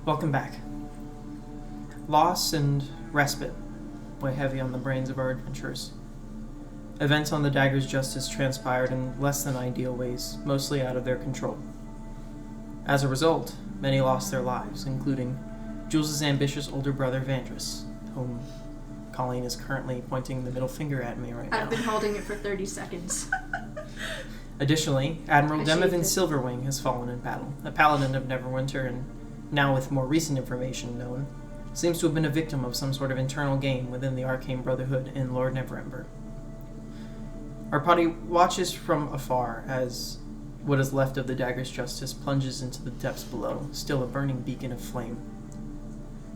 Welcome back. Loss and respite weigh heavy on the brains of our adventurers. Events on the Dagger's Justice transpired in less than ideal ways, mostly out of their control. As a result, many lost their lives, including Jhules' ambitious older brother Vandris, whom Colleen is currently pointing the middle finger at me right now. I've been holding it for 30 seconds. Additionally, Admiral Demovan Silverwing has fallen in battle, a paladin of Neverwinter, and now with more recent information known, seems to have been a victim of some sort of internal game within the Arcane Brotherhood in Lord Neverember. Our party watches from afar as what is left of the Dagger's Justice plunges into the depths below, still a burning beacon of flame.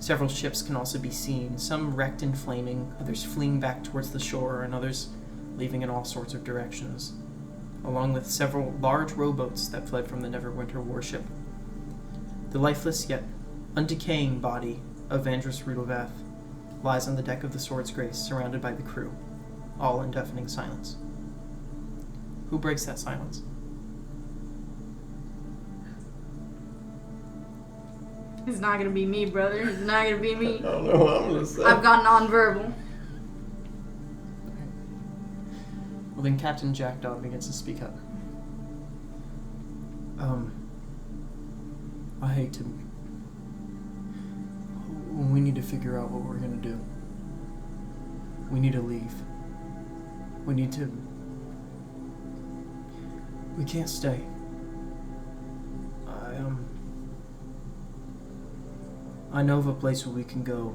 Several ships can also be seen, some wrecked and flaming, others fleeing back towards the shore, and others leaving in all sorts of directions, along with several large rowboats that fled from the Neverwinter warship. The lifeless yet undecaying body of Vandris Rudelvath lies on the deck of the Sword's Grace, surrounded by the crew, all in deafening silence. Who breaks that silence? It's not gonna be me, brother. It's not gonna be me. I don't know what I'm gonna say. I've gone nonverbal. Well, then Captain Jackdaw begins to speak up. I hate to... We need to figure out what we're gonna do. We need to leave. We need to... We can't stay. I know of a place where we can go.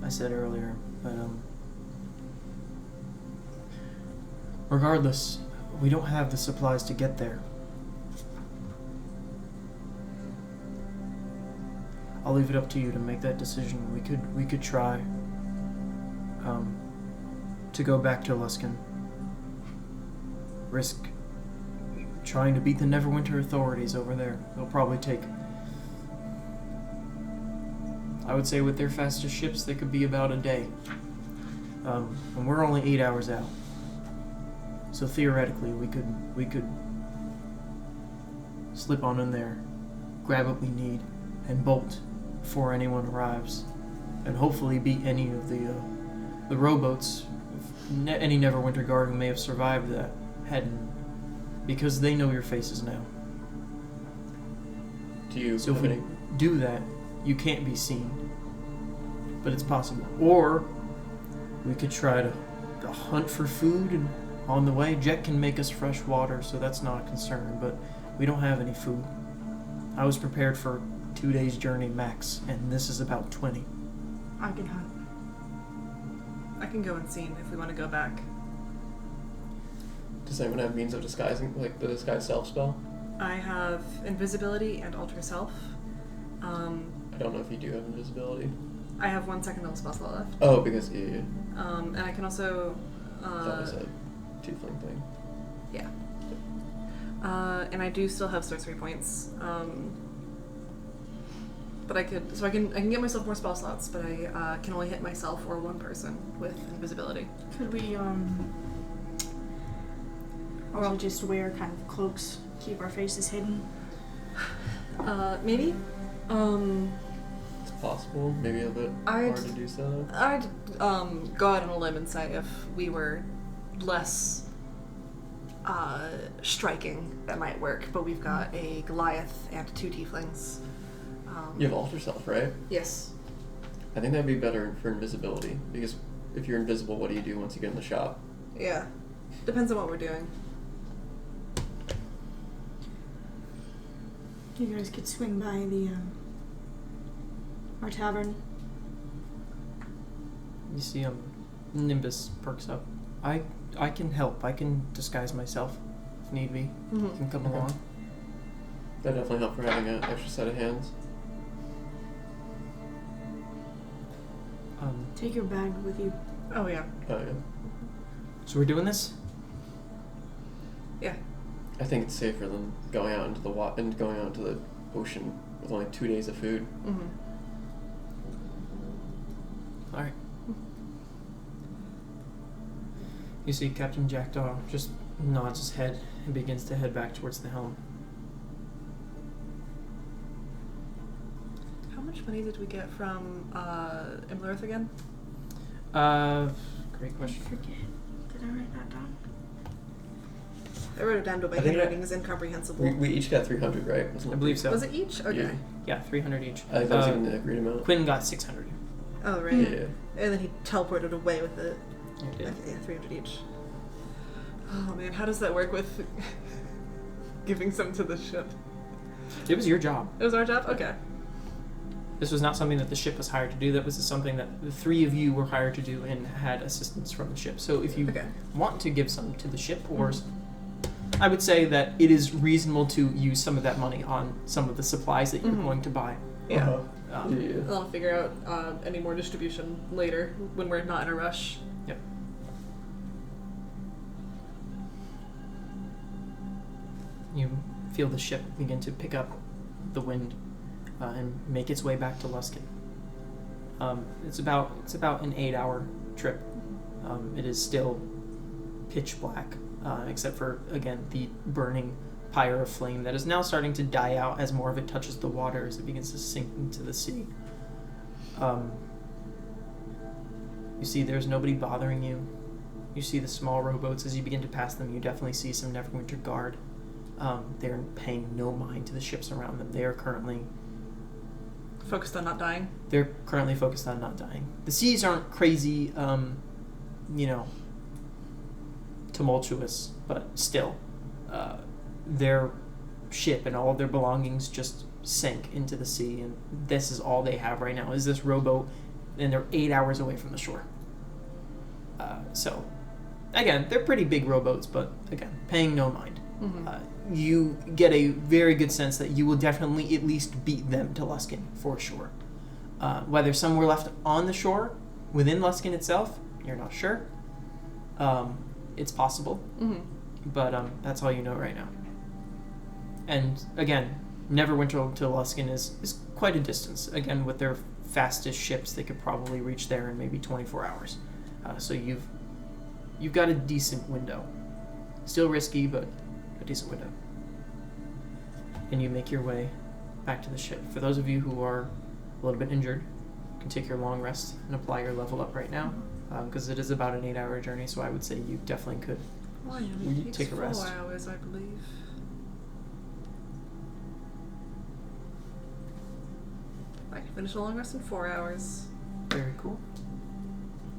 I said earlier, but regardless, we don't have the supplies to get there. I'll leave it up to you to make that decision. We could try to go back to Luskan. Risk trying to beat the Neverwinter authorities over there. It'll probably take, I would say with their fastest ships, they could be about a day. And we're only 8 hours out. So theoretically, we could slip on in there, grab what we need, and bolt before anyone arrives, and hopefully beat any of the rowboats, any Neverwinter guard who may have survived that, heading, because they know your faces now. So if we do that, you can't be seen, but it's possible. Or we could try to hunt for food, and on the way, Jet can make us fresh water, so that's not a concern, but we don't have any food. I was prepared for 2 days' journey max, and this is about 20. I can hunt. I can go unseen if we want to go back. Does anyone have means of disguising, like the disguise self spell? I have invisibility and alter self. I don't know if you do have invisibility. I have 1 second level spell slot left. Oh, because yeah. And I can also. That was a tiefling thing. Yeah. And I do still have sorcery points. But I can get myself more spell slots, but I can only hit myself or one person with invisibility. Could we also just wear kind of cloaks, keep our faces hidden? Maybe. It's possible. Maybe a bit hard to do so. I'd go out on a limb and say if we were less striking, that might work. But we've got a Goliath and 2 tieflings. You have alter self, right? Yes. I think that'd be better for invisibility, because if you're invisible, what do you do once you get in the shop? Yeah. Depends on what we're doing. You guys could swing by our tavern. You see, Nimbus perks up. I can help. I can disguise myself if need be. Mm-hmm. You can come along. That'd definitely help for having an extra set of hands. Take your bag with you. Oh yeah. Oh yeah. So we're doing this? Yeah. I think it's safer than going out into the ocean with only 2 days of food. Mm-hmm. All right. You see Captain Jackdaw just nods his head and begins to head back towards the helm. much money did we get from Imlerith again? Great I question. forget. Did I write that down? I wrote it down, but my I think handwriting is incomprehensible. We each got 300, right? Wasn't I it? believe so. Was it each? Okay. Yeah, 300 each. I think that was even the agreed amount. Quinn got 600. Oh, right. Yeah. And then he teleported away with it. You did. Okay, yeah, 300 each. Oh man, how does that work with giving some to the ship? It was your job. It was our job? Okay. This was not something that the ship was hired to do. That was something that the three of you were hired to do and had assistance from the ship. So if you Okay. want to give some to the ship, or I would say that it is reasonable to use some of that money on some of the supplies that you're Mhm. going to buy. Yeah. Uh-huh. Um, Yeah. And I'll figure out any more distribution later when we're not in a rush. Yep. You feel the ship begin to pick up the wind and make its way back to Luskan. It's about an 8-hour trip. It is still pitch black, except for again the burning pyre of flame that is now starting to die out as more of it touches the water as it begins to sink into the sea. You see, there's nobody bothering you. You see the small rowboats as you begin to pass them. You definitely see some Neverwinter guard. They're paying no mind to the ships around them. They are currently Focused on not dying. They're currently focused on not dying. The seas aren't crazy, tumultuous, but still, their ship and all of their belongings just sank into the sea, and this is all they have right now is this rowboat, and they're 8 hours away from the shore. So, again, they're pretty big rowboats, but again, paying no mind. Mm-hmm. You get a very good sense that you will definitely at least beat them to Luskan, for sure. Whether some were left on the shore, within Luskan itself, you're not sure. It's possible, Mm-hmm. but that's all you know right now. And again, Neverwinter to Luskan is quite a distance. Again, with their fastest ships, they could probably reach there in maybe 24 hours. So you've got a decent window. Still risky, but a decent window. And you make your way back to the ship. For those of you who are a little bit injured, you can take your long rest and apply your level up right now, because it is about an 8-hour journey, so I would say you definitely could Oh, yeah, Will you it takes take a rest? 4 hours, I believe. I can finish a long rest in 4 hours. Very cool.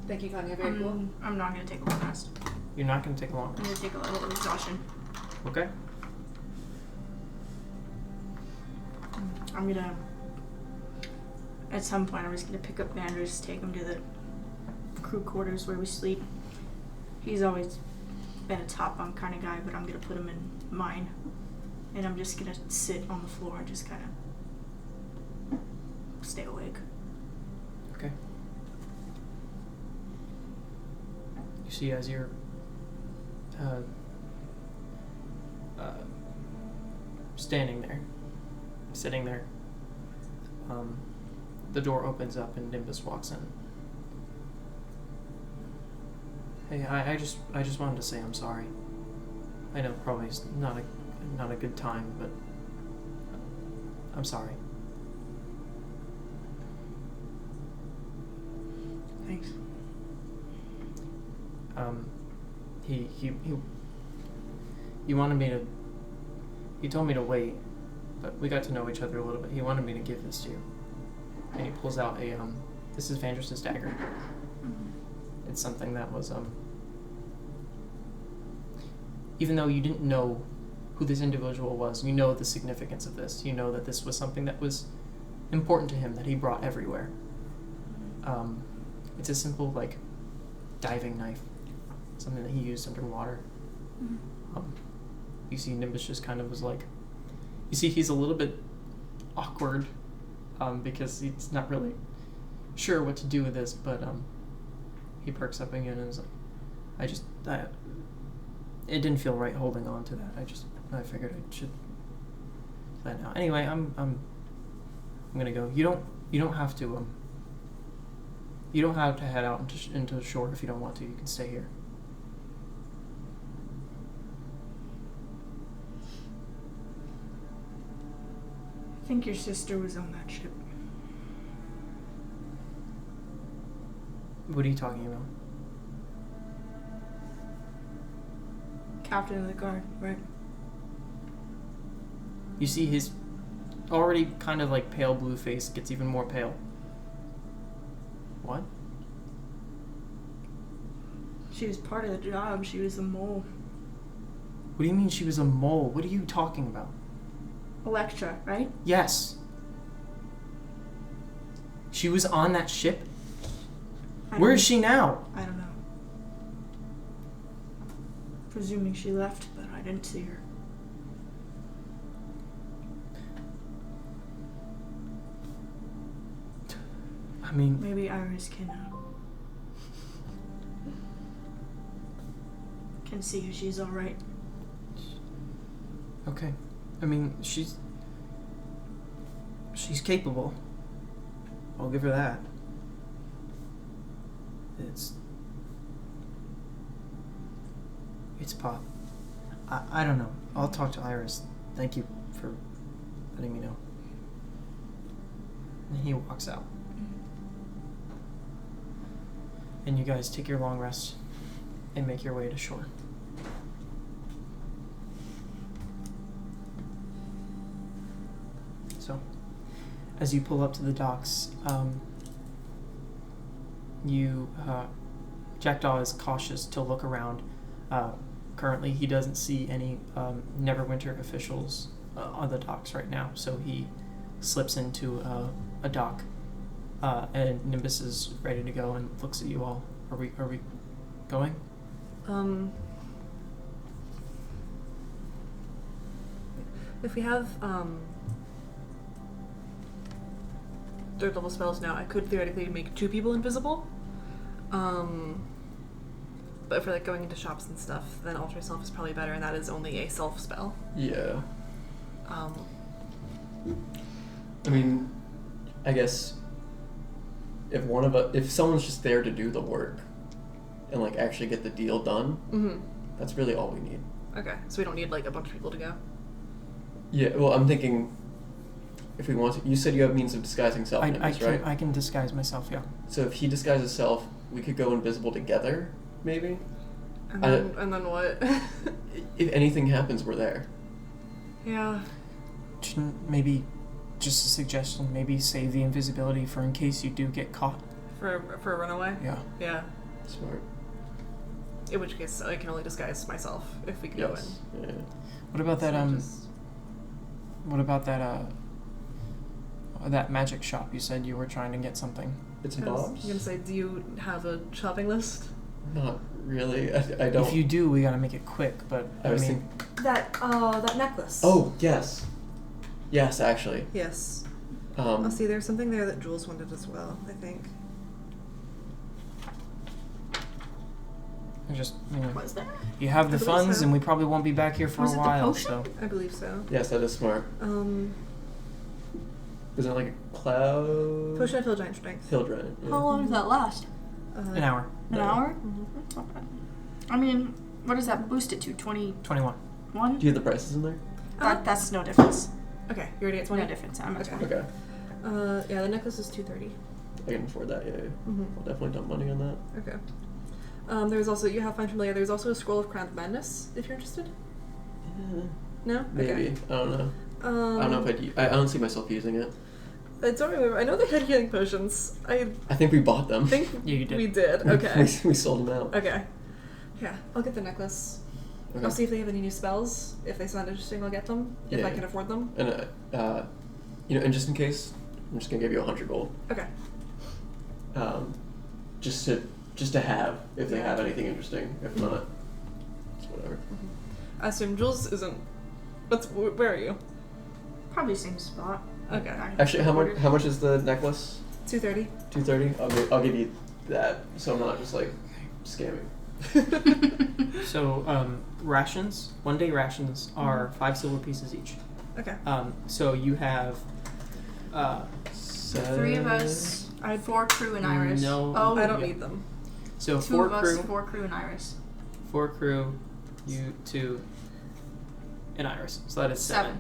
Thank you, Kanya. Very cool. I'm not gonna take a long rest. You're not going to take a long I'm rest. gonna take a level of exhaustion. Okay. I'm gonna. At some point, I'm just gonna pick up Vanders, take him to the crew quarters where we sleep. He's always been a top bunk kind of guy, but I'm gonna put him in mine, and I'm just gonna sit on the floor and just kind of stay awake. Okay. You see, as you're standing there, sitting there, the door opens up and Nimbus walks in. Hey, I just wanted to say I'm sorry. I know probably it's not a good time, but I'm sorry. Thanks. He wanted me to. He told me to wait, but we got to know each other a little bit. He wanted me to give this to you, and he pulls out a This is Vandris's dagger. Mm-hmm. It's something that was Even though you didn't know who this individual was, you know the significance of this. You know that this was something that was important to him that he brought everywhere. It's a simple diving knife, something that he used underwater. Mm-hmm. You see Nimbus just kind of was you see he's a little bit awkward because he's not really sure what to do with this, but he perks up again and is like, it didn't feel right holding on to that. I figured I should let it out. Anyway, I'm gonna go. You don't have to you don't have to head out into the shore if you don't want to. You can stay here. I think your sister was on that ship. What are you talking about? Captain of the guard, right? You see his already kind of like pale blue face gets even more pale. What? She was part of the job. She was a mole. What do you mean she was a mole? What are you talking about? Electra, right? Yes. She was on that ship? Where is she now? I don't know. Presuming she left, but I didn't see her. I mean, Maybe Iris can see if she's all right. okay. I mean, she's capable. I'll give her that. It's pop. I don't know. I'll talk to Iris. Thank you for letting me know. And he walks out. And you guys take your long rest and make your way to shore. So, as you pull up to the docks, Jackdaw is cautious to look around. Currently, he doesn't see any Neverwinter officials on the docks right now, so he slips into a dock, and Nimbus is ready to go and looks at you all. Are we going? If we have third level spells now, I could theoretically make 2 people invisible. But if we're like going into shops and stuff, then alter self is probably better, and that is only a self spell. Yeah. I mean, I guess if someone's just there to do the work and like actually get the deal done, that's really all we need. Okay, so we don't need like a bunch of people to go. Yeah. Well, I'm thinking if we want to. You said you have means of disguising self, right? I can disguise myself. Yeah. So if he disguises self, we could go invisible together, maybe. And then what? If anything happens, we're there. Yeah. Maybe, just a suggestion. Maybe save the invisibility for in case you do get caught. For a runaway. Yeah. Yeah. Smart. In which case, I can only disguise myself if we can go in. Yeah. What about that? So What about that? That magic shop you said you were trying to get something. Bits I and was bobs. gonna say, do you have a shopping list? Not really. I don't. If you do, we gotta make it quick. But I mean, That necklace. Oh yes. Yes, actually. Yes. Um, I'll see. There's something there that Jhules wanted as well, I think. just Was there? you have the I believe funds, so. and we probably won't be back here for Was a it the while. potion? So I believe so. Yes, that is smart. Was it like a cloud? Potion of Hill Giant Strength. Hill giant. Yeah. How long does that last? an hour, An No. hour? Mhm. That's not bad. I mean, what does that boost it to? 21. 21? Do you have the prices in there? That's no difference. Okay, you're already at 20? No difference. I'm at Okay. 20. Okay. Yeah, the necklace is 230. I can afford that. Yeah. Mm-hmm. I'll definitely dump money on that. Okay. There's also, you have Find Familiar, there's also a Scroll of Crown of Madness, if you're interested. Yeah, No? maybe. Okay. I don't know. I don't know if I don't see myself using it. I don't remember. I know they had healing potions. I I think we bought them. think Yeah, you did. we did. Okay. we sold them out. Okay. Yeah, I'll get the necklace. Okay. I'll see if they have any new spells. If they sound interesting, I'll get them. If I Yeah. can afford them. And and just in case, I'm just gonna give you 100 gold. Okay. Just to have if they have anything interesting. If not, it's whatever. I assume Jhules isn't. Where are you? Probably same spot. Okay. Actually, how much is the necklace? 230. 230. I'll give you that, so I'm not just like scamming. So rations, 1 day rations are 5 silver pieces each. Okay. So you have Three of us. I had 4 crew and Iris. No. Oh, I don't yeah. need them. So 2 4 of us, crew, 4 crew and Iris. 4 crew, you 2, and Iris. So that is 7.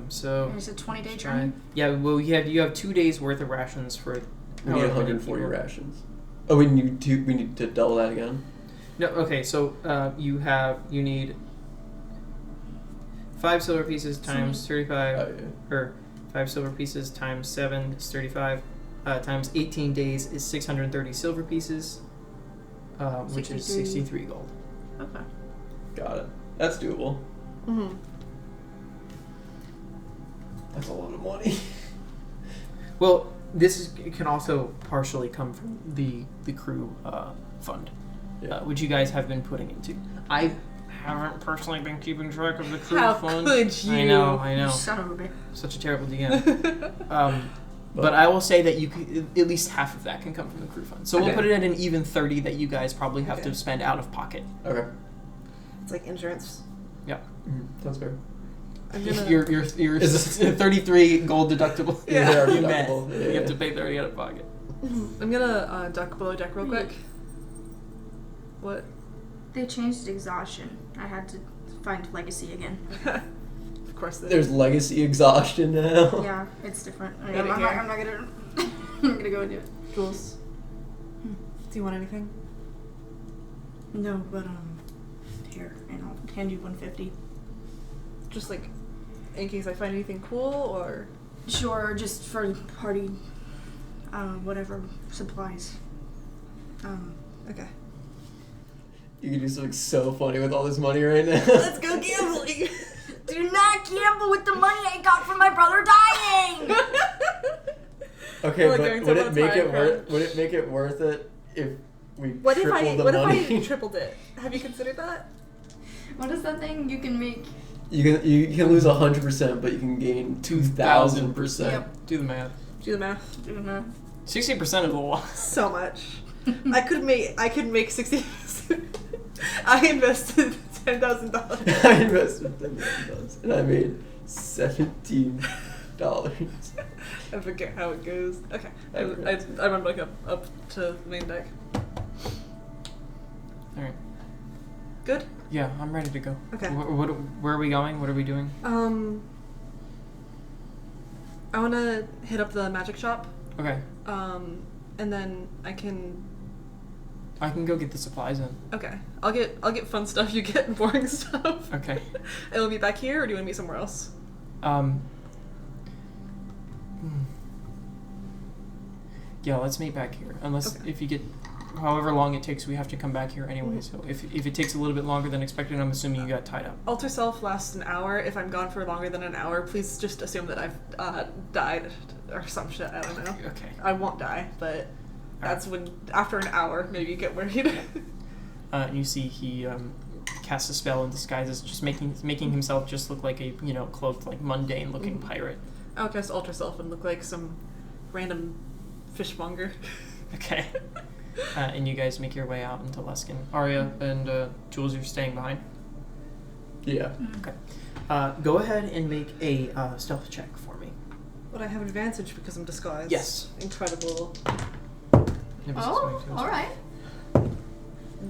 So There's a 20-day try- training. Yeah, well, you have 2 days worth of rations for. We need however many 140 people. rations. Oh, we need to double that again. No, okay, so you need 5 silver pieces times 35, Oh, yeah. or 5 silver pieces times 7 is 35, times 18 days is 630 silver pieces, which is 63 gold. Okay. Got it. That's doable. Mm-hmm. That's a lot of money. Well, can also partially come from the crew fund, which you guys have been putting into. I haven't personally been keeping track of the crew fund. How could you? I know. Son of a bitch. Such a terrible DM. But I will say that at least half of that can come from the crew fund. So we'll put it at an even 30 that you guys probably have to spend out of pocket. Okay. It's like insurance. Yeah. Sounds fair. Your 33 gold deductible. Yeah. You Deductible. met. You have to pay 30 out of pocket. I'm gonna duck below deck real quick. What? They changed exhaustion. I had to find legacy again. Of course. There's legacy exhaustion now. Yeah, it's different. I'm Got it not here. gonna. I'm gonna go and do it. Jhules. Do you want anything? No, but here, and I'll hand you 150. Just like, in case I find anything cool, or? Sure, just for party, whatever supplies. Okay. You can do something so funny with all this money right now. Let's go gambling! Do not gamble with the money I got from my brother dying. Okay, Well, but going would to it make time it worth? Would it make it worth it if we What if tripled the What money? if I tripled it? Have you considered that? What is that thing you can make? You can lose 100%, but you can gain 2,000%. Yep. Do the math. Do the math. Do not. 60% is a lot. So much. I could make 60. I invested $10,000. I invested $10,000 and I made $17. I forget how it goes. Okay, I run back up to the main deck. All right. Good. Yeah, I'm ready to go. Okay. Where are we going? What are we doing? I want to hit up the magic shop. Okay. And then I can go get the supplies in. Okay. I'll get fun stuff. You get boring stuff. Okay. And we'll be back here, or do you want to meet somewhere else? Yeah, let's meet back here. Unless if you get however long it takes, we have to come back here anyway. So if it takes a little bit longer than expected, I'm assuming you got tied up. Alter self lasts an hour. If I'm gone for longer than an hour, please just assume that I've died or some shit. I don't know. Okay. I won't die, but that's when after an hour maybe you get worried. And you see he casts a spell and disguises, just making himself just look like a cloaked, like mundane looking pirate. I'll cast alter self and look like some random fishmonger. Okay. And you guys make your way out into Luskan. Arya and Jhules, you're staying behind. Yeah. Okay. Go ahead and make a stealth check for me. Would I have advantage because I'm disguised? Yes. Incredible. Oh, all right.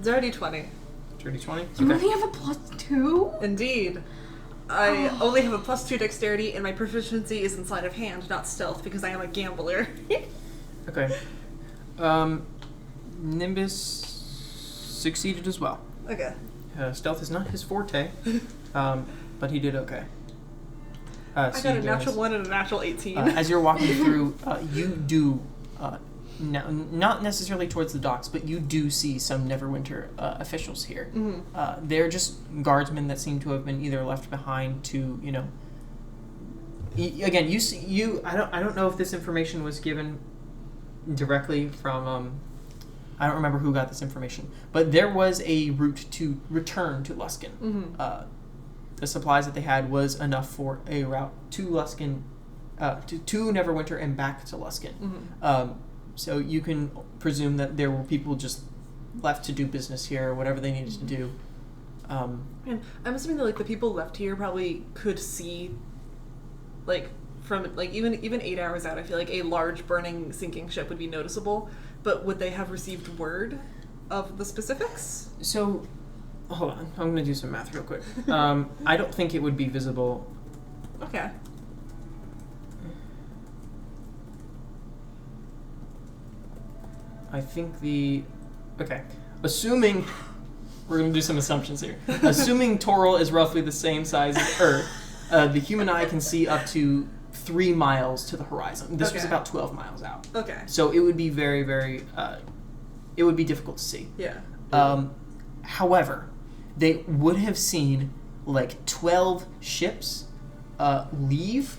Dirty 20. Dirty 20? You only have a +2? Indeed. I only have a +2 dexterity, and my proficiency is in sleight of hand, not stealth, because I am a gambler. Okay. Nimbus succeeded as well. Okay. Stealth is not his forte, but he did okay. I got a natural 1 and a natural 18. As you're walking through, you do, not necessarily towards the docks, but you do see some Neverwinter officials here. Mm-hmm. They're just guardsmen that seem to have been either left behind to, again, I don't know if this information was given directly from, I don't remember who got this information, but there was a route to return to Luskan. Mm-hmm. The supplies that they had was enough for a route to Luskan, to Neverwinter and back to Luskan. Mm-hmm. So you can presume that there were people just left to do business here, or whatever they needed to do. And I'm assuming that the people left here probably could see, from even 8 hours out, I feel like a large burning sinking ship would be noticeable. But would they have received word of the specifics? So, hold on, I'm going to do some math real quick. I don't think it would be visible. Okay. I think okay, assuming we're gonna do some assumptions here. Assuming Toril is roughly the same size as Earth, the human eye can see up to 3 miles to the horizon. This was Okay. about 12 miles out. Okay. So it would be very, very, it would be difficult to see. Yeah. However, they would have seen like 12 ships leave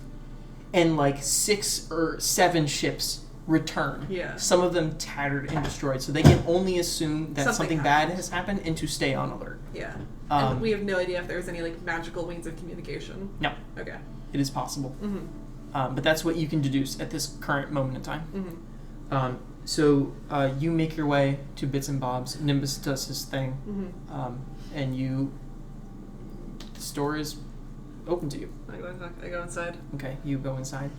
and like 6 or 7 ships return. Yeah. Some of them tattered and destroyed. So they can only assume that Something something happened. bad has happened and to stay on alert. Yeah. Um, And we have no idea if there's any like magical means of communication. No, Okay. it is possible. Mm-hmm. But that's what you can deduce at this current moment in time. Mm-hmm. So you make your way to Bits and Bobs. Nimbus does his thing. Mm-hmm. And the store is open to you. I go inside. Okay, you go inside.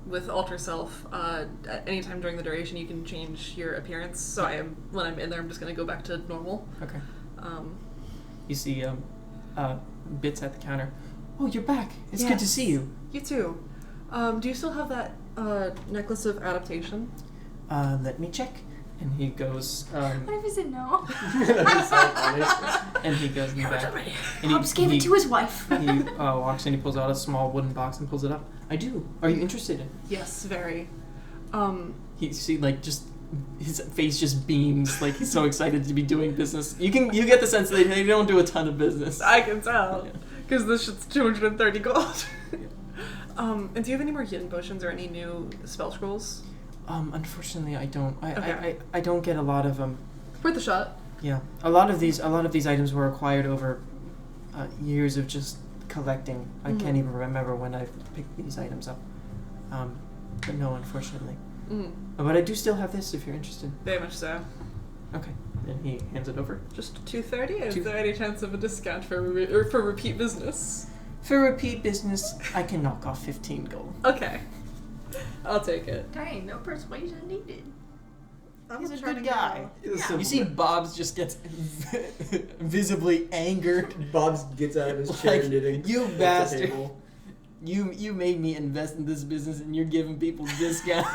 With Alter Self, at any time during the duration, you can change your appearance. So when I'm in there, I'm just gonna go back to normal. Okay. You see Bits at the counter. Oh, you're back. It's good to see you. You too. Do you still have that necklace of adaptation? Let me check. And he goes. What if he said no? And he goes in the back. And Pops gave it to his wife. He walks in. He pulls out a small wooden box and pulls it up. I do. Are you interested in? Yes, very. You see, like, just his face just beams. Like he's so excited to be doing business. You get the sense that they don't do a ton of business. I can tell. Yeah. Because this shit's 230 gold. And do you have any more hidden potions or any new spell scrolls? Unfortunately, I don't. Okay. I don't get a lot of them. Worth a shot. Yeah, a lot of these items were acquired over years of just collecting. I can't even remember when I picked these items up. But no, unfortunately. But I do still have this if you're interested. Very much so. Okay. And he hands it over. Just 230? Is there any chance of a discount for repeat business? For repeat business, I can knock off 15 gold. Okay. I'll take it. Dang, no persuasion needed. He's a good guy. Yeah. You see Bob's just gets visibly angered. Bob's gets out of his chair Like, knitting. you at the bastard. table. You made me invest in this business and you're giving people discounts.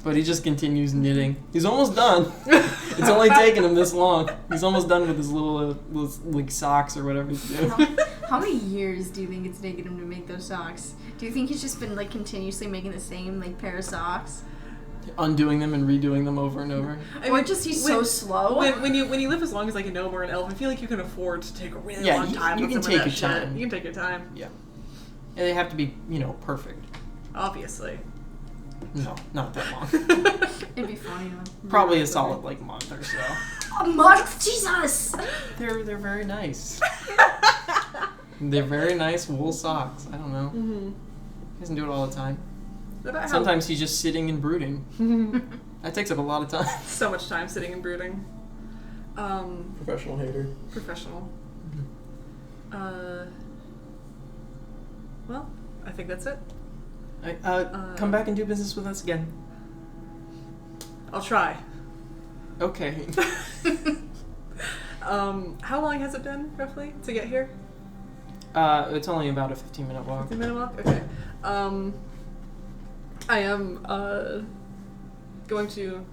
But he just continues knitting. He's almost done. It's only taken him this long. He's almost done with his little like socks or whatever he's doing. How many years do you think it's taken him to make those socks? Do you think he's just been like continuously making the same like pair of socks? Undoing them and redoing them over and over. Or just he's so slow? When you live as long as like a gnome or an elf, I feel like you can afford to take a really Yeah, long time. you with can some take of that your shit. time. You can take your time. Yeah. And they have to be, perfect. Obviously. No, not that long. It'd be funny. Probably a solid month or so. A month? Jesus! They're very nice. They're very nice wool socks. I don't know. Mm-hmm. He doesn't do it all the time. What about Sometimes he's just sitting and brooding. That takes up a lot of time. so much time sitting and brooding. Professional hater. Professional. Well, I think that's it. Come back and do business with us again. I'll try. Okay. How long has it been, roughly, to get here? It's only about a 15-minute walk. 15-minute walk? Okay. I am, going to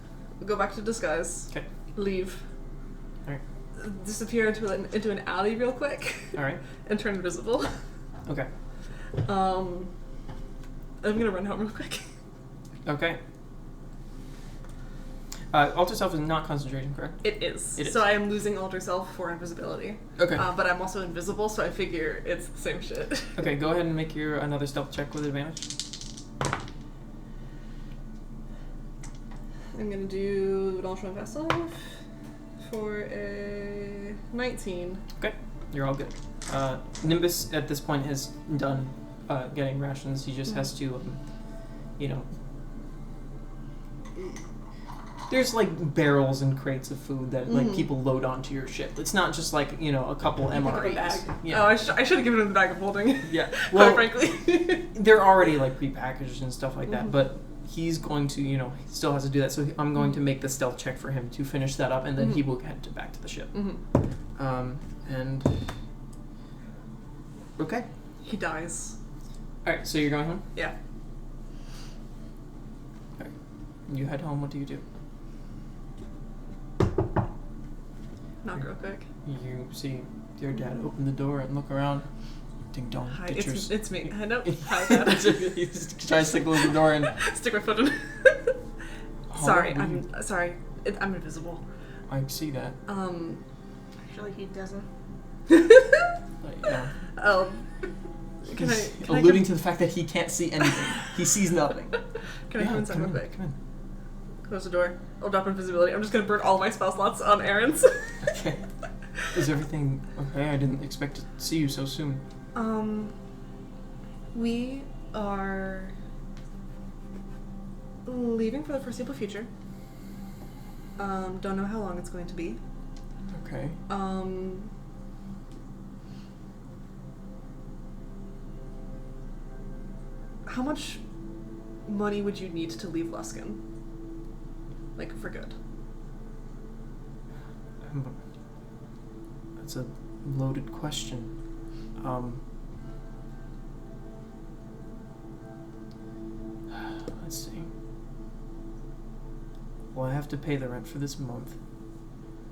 go back to disguise. Okay. Leave. Alright. Disappear into an alley real quick. Alright. And turn invisible. Okay. I'm gonna run home real quick. Okay. Alter Self is not concentration, correct? It is. It is. So I am losing Alter Self for invisibility. Okay. But I'm also invisible, so I figure it's the same shit. Okay, go ahead and make another stealth check with advantage. I'm gonna do an ultra fast off for a 19. Okay, you're all good. Nimbus at this point has done getting rations. He just has to, there's like barrels and crates of food that like people load onto your ship. It's not just like a couple MREs. Bag. Yeah. Oh, I should have given him the bag of holding. Yeah. Quite Well, frankly. they're already like prepackaged and stuff like that, but he's going to, he still has to do that. So I'm going to make the stealth check for him to finish that up, and then he will head back to the ship. And okay. He dies. All right. So you're going home. Yeah. You head home. What do you do? Knock real quick. You see your dad open the door and look around. Ding dong. Hi, Ditchers. it's me. I know. Hi, Dad. He's trying to close the door and. Stick my foot in. Sorry, I'm sorry. I'm invisible. I see that. Actually, he doesn't. Yeah. Can He's I alluding to the fact that he can't see anything. He sees nothing. Can I come inside real quick? Come in. Close the door. I'll drop invisibility. I'm just gonna burn all my spell slots on errands. Okay. Is everything okay? I didn't expect to see you so soon. We are leaving for the foreseeable future. Don't know how long it's going to be. Okay. How much money would you need to leave Luskan? Like, for good? That's a loaded question. Let's see. Well, I have to pay the rent for this month.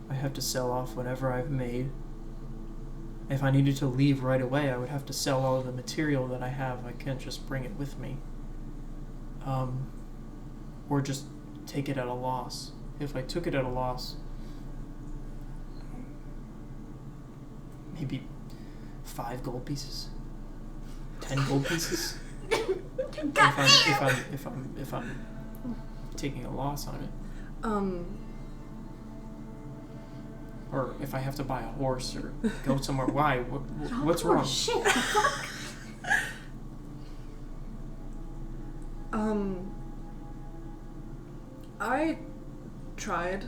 I have to sell off whatever I've made. If I needed to leave right away, I would have to sell all of the material that I have. I can't just bring it with me. Or just take it at a loss. If I took it at a loss, maybe 5 gold pieces, 10 gold pieces. If I'm taking a loss on it. Or if I have to buy a horse or go somewhere. Why? What's wrong? Shit, the fuck? I tried,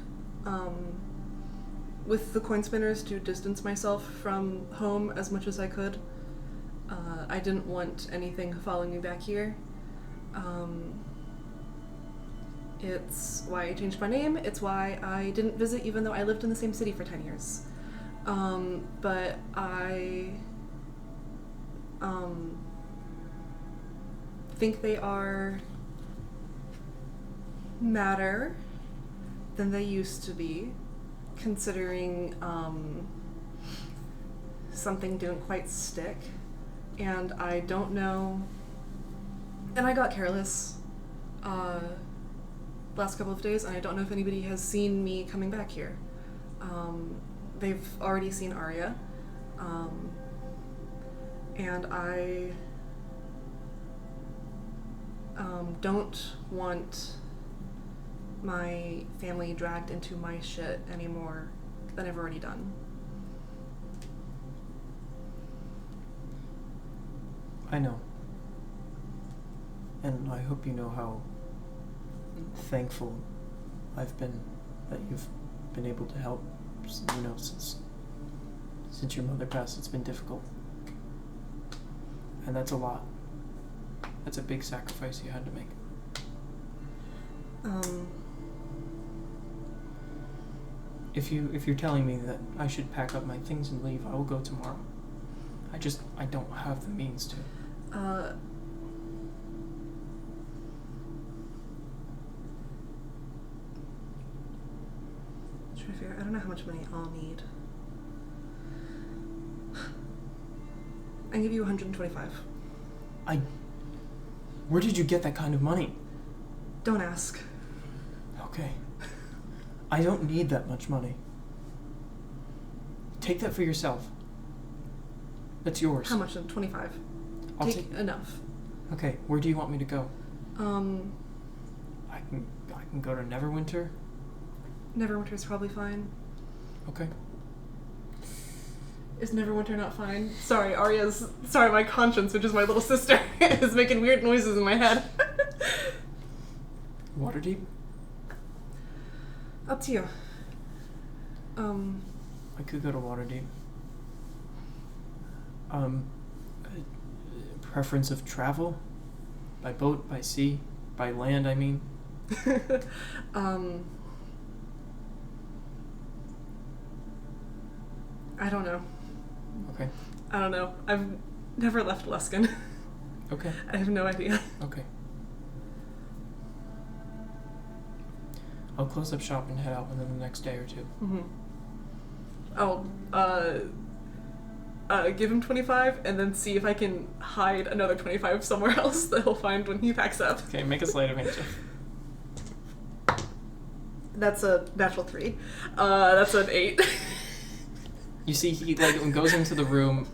with the coin spinners to distance myself from home as much as I could. I didn't want anything following me back here. It's why I changed my name. It's why I didn't visit even though I lived in the same city for 10 years. But I think they are madder than they used to be, considering something didn't quite stick. And I don't know, and I got careless last couple of days, and I don't know if anybody has seen me coming back here. They've already seen Arya, and I don't want my family dragged into my shit any more than I've already done. I know. And I hope you know how thankful I've been that you've been able to help, since your mother passed. It's been difficult. And that's a lot. That's a big sacrifice you had to make. If you're telling me that I should pack up my things and leave, I will go tomorrow. I don't have the means to. Trying to figure. I don't know how much money I'll need. I can give you 125. Where did you get that kind of money? Don't ask. Okay. I don't need that much money. Take that for yourself. That's yours. How much? 25. I'll Take enough. Okay, where do you want me to go? I can go to Neverwinter. Neverwinter's probably fine. Okay. Is Neverwinter not fine? Sorry, my conscience, which is my little sister, is making weird noises in my head. Waterdeep? Up to you. I could go to Waterdeep. Preference of travel? By boat, by sea, by land, I mean? I don't know. Okay. I don't know. I've never left Luskan. Okay. I have no idea. Okay. I'll close up shop and head out within the next day or two. Mm-hmm. I'll give him 25 and then see if I can hide another 25 somewhere else that he'll find when he packs up. Okay, make a sleight of hand check. That's a natural 3. That's an 8. You see, he like goes into the room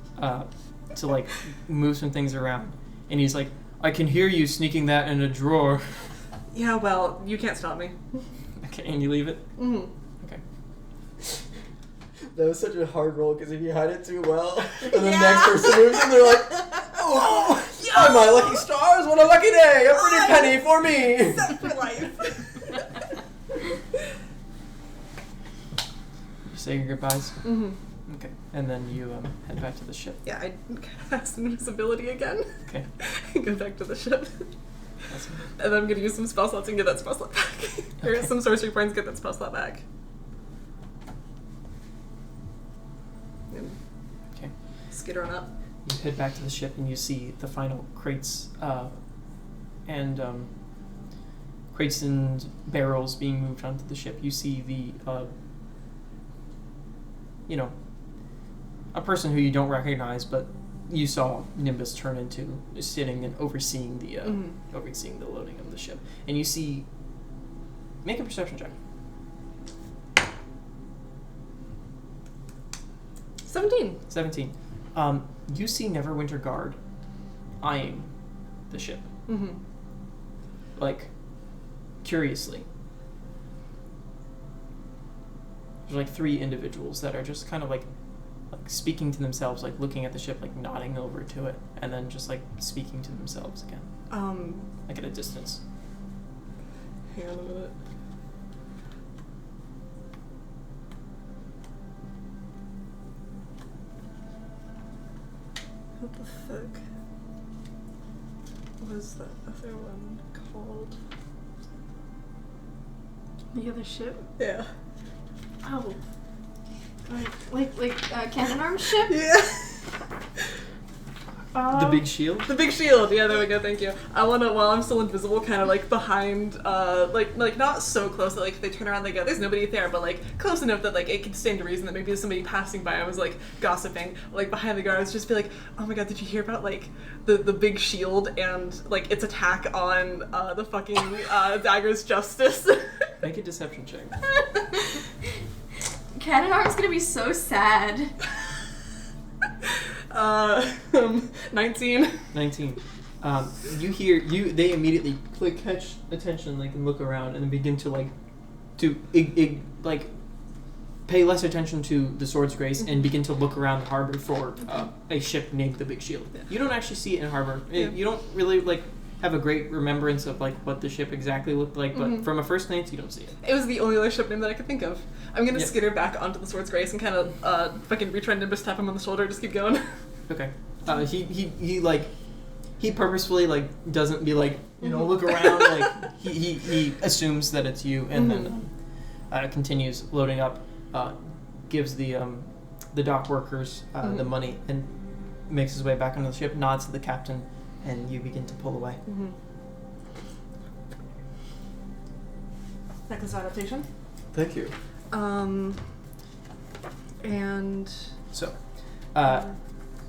to like move some things around, and he's like, "I can hear you sneaking that in a drawer." Yeah, well, you can't stop me. Okay, and you leave it. Mm-hmm. Okay. That was such a hard roll because if you hide it too well, and the next person moves in, they're like, "Oh, oh my lucky stars! What a lucky day! A pretty penny for me." Set for life. You say your goodbyes. Mm-hmm. Okay, and then you head back to the ship. Yeah, I cast invisibility again. Okay. Go back to the ship. Awesome. And then I'm gonna use some spell slots and get that spell slot back. Or Okay. some sorcery points, get that spell slot back. And Okay. skitter on up. You head back to the ship and you see the final crates and barrels being moved onto the ship. You see the a person who you don't recognize, but you saw Nimbus turn into sitting and overseeing the loading of the ship. And you see, make a perception check. 17. 17. You see Neverwinter Guard eyeing the ship, Mm-hmm. like, curiously. There's like 3 individuals that are just kind of like speaking to themselves, like looking at the ship, like nodding over to it, and then just like speaking to themselves again, like at a distance. Hang on a minute. What the fuck was that other one called? The other ship? Yeah. Oh. Like cannon arm ship? Yeah. The big shield. The big shield. Yeah, there we go. Thank you. I want to, while I'm still invisible, kind of like behind, like not so close that like if they turn around they go, there's nobody there, but like close enough that like it could stand to reason that maybe there's somebody passing by. I was like gossiping, like behind the guards, just be like, oh my god, did you hear about like the big shield and like its attack on the fucking Dagger's Justice? Make a deception check. Cannon arm's gonna be so sad. 19. 19. They immediately like catch attention, like, and look around and then begin to pay less attention to the Sword's Grace and begin to look around the harbor for a ship named the Big Shield. Yeah. You don't actually see it in harbor. Yeah. You don't really like have a great remembrance of like what the ship exactly looked like, but from a first glance you don't see it. It was the only other ship name that I could think of. I'm gonna Yep. skitter back onto the Sword's Grace and kind of fucking reach around Nimbus, tap him on the shoulder, just keep going. Okay. He purposefully like doesn't be like, look around, like he assumes that it's you, and then continues loading up, gives the dock workers the money and makes his way back onto the ship, nods to the captain, and you begin to pull away. Necklace adaptation. Thank you. And So,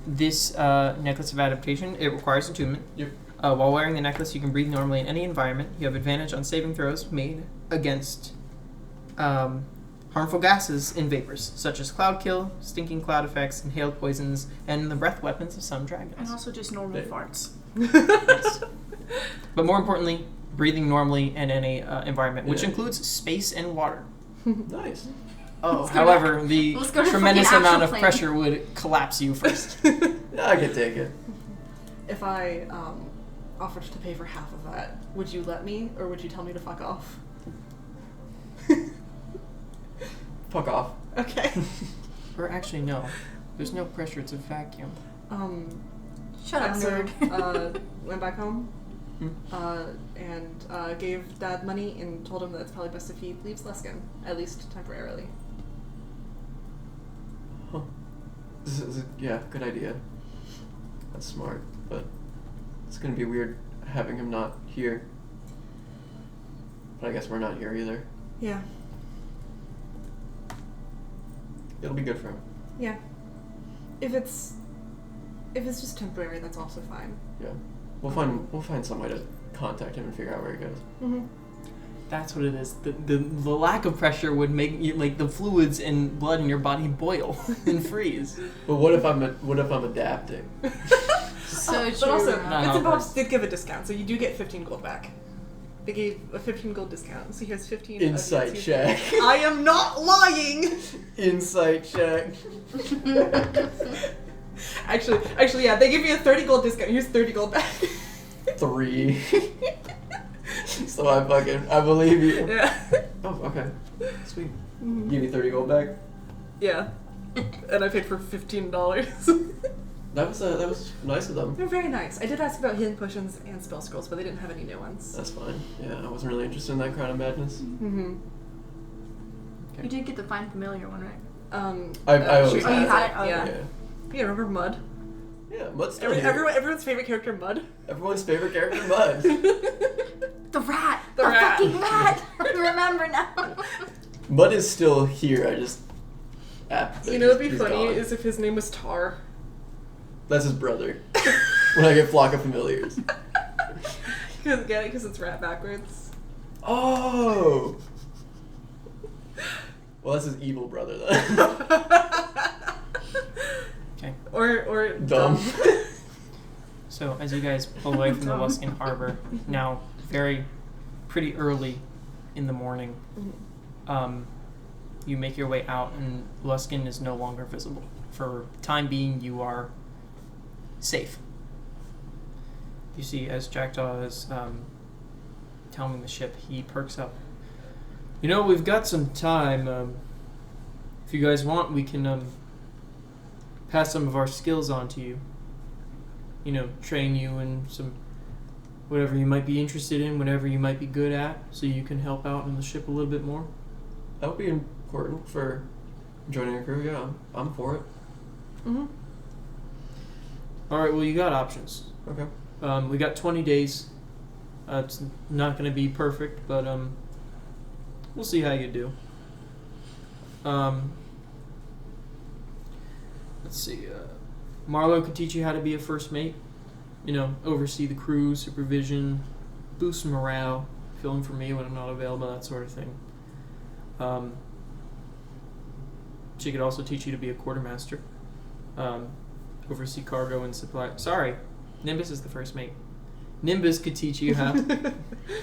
this necklace of adaptation, it requires attunement. Yep. While wearing the necklace, you can breathe normally in any environment. You have advantage on saving throws made against harmful gases and vapors, such as cloud kill, stinking cloud effects, inhaled poisons, and the breath weapons of some dragons. And also just normal farts. Yes. But more importantly, breathing normally in any environment, which Yeah. includes space and water. Nice. Oh, Let's go however, the let's go to tremendous fucking amount astral of plane. pressure would collapse you first. Yeah, I can take it. if I offered to pay for half of that, would you let me, or would you tell me to fuck off? Fuck off. Okay. Or actually, no. There's no pressure, it's a vacuum. Shut up, so, nerd. went back home, Hmm. and gave Dad money and told him that it's probably best if he leaves Luskan, at least temporarily. Huh. This is yeah, good idea. That's smart, but it's gonna be weird having him not here. But I guess we're not here either. Yeah. It'll be good for him. Yeah. If it's just temporary, that's also fine. Yeah. We'll find some way to contact him and figure out where he goes. Mm-hmm. That's what it is. The lack of pressure would make you, like, the fluids and blood in your body boil and freeze. But what if I'm adapting? So true. But also, Not Bits and how it Bobs did give a discount, so you do get 15 gold back. They gave a 15 gold discount, so here's 15. Insight check. I am not lying. Insight check. Actually, yeah, they give you a 30 gold discount. Here's 30 gold back. 3. So I believe you. Yeah. Oh, okay. Sweet. Mm-hmm. Give me 30 gold back. Yeah. And I paid for $15. That was nice of them. They're very nice. I did ask about healing potions and spell scrolls, but they didn't have any new ones. That's fine. Yeah, I wasn't really interested in that crown of madness. Mm-hmm. You did get the Find Familiar one, right? I always Oh, you had it? Oh, yeah. Yeah. Yeah, remember Mud? Yeah, Mud's still here. Everyone's favorite character, Mud. Everyone's favorite character, Mud. The rat! The rat. Fucking rat! I remember now. Mud is still here. I just. You know what'd be he's funny gone. is if his name was Tar. That's his brother. When I get Flock of Familiars. Get it? Because it's rat backwards. Oh! Well, that's his evil brother, then. Okay. Or Dumb. So as you guys pull away from the Luskan Harbor, now pretty early in the morning, you make your way out, and Luskan is no longer visible. For the time being, you are safe. You see, as Jackdaw is helming the ship, he perks up. You know, we've got some time. If you guys want, we can pass some of our skills on to you. You know, train you in some whatever you might be interested in, whatever you might be good at, so you can help out on the ship a little bit more. That would be important for joining a crew. Yeah, I'm for it. Mm-hmm. All right, well, you got options. Okay. We got 20 days. It's not going to be perfect, but we'll see how you do. Let's see. Marlowe could teach you how to be a first mate. You know, oversee the crew, supervision, boost morale, fill in for me when I'm not available, that sort of thing. She could also teach you to be a quartermaster. Oversee cargo and supply. Sorry, Nimbus is the first mate. Nimbus could teach you how.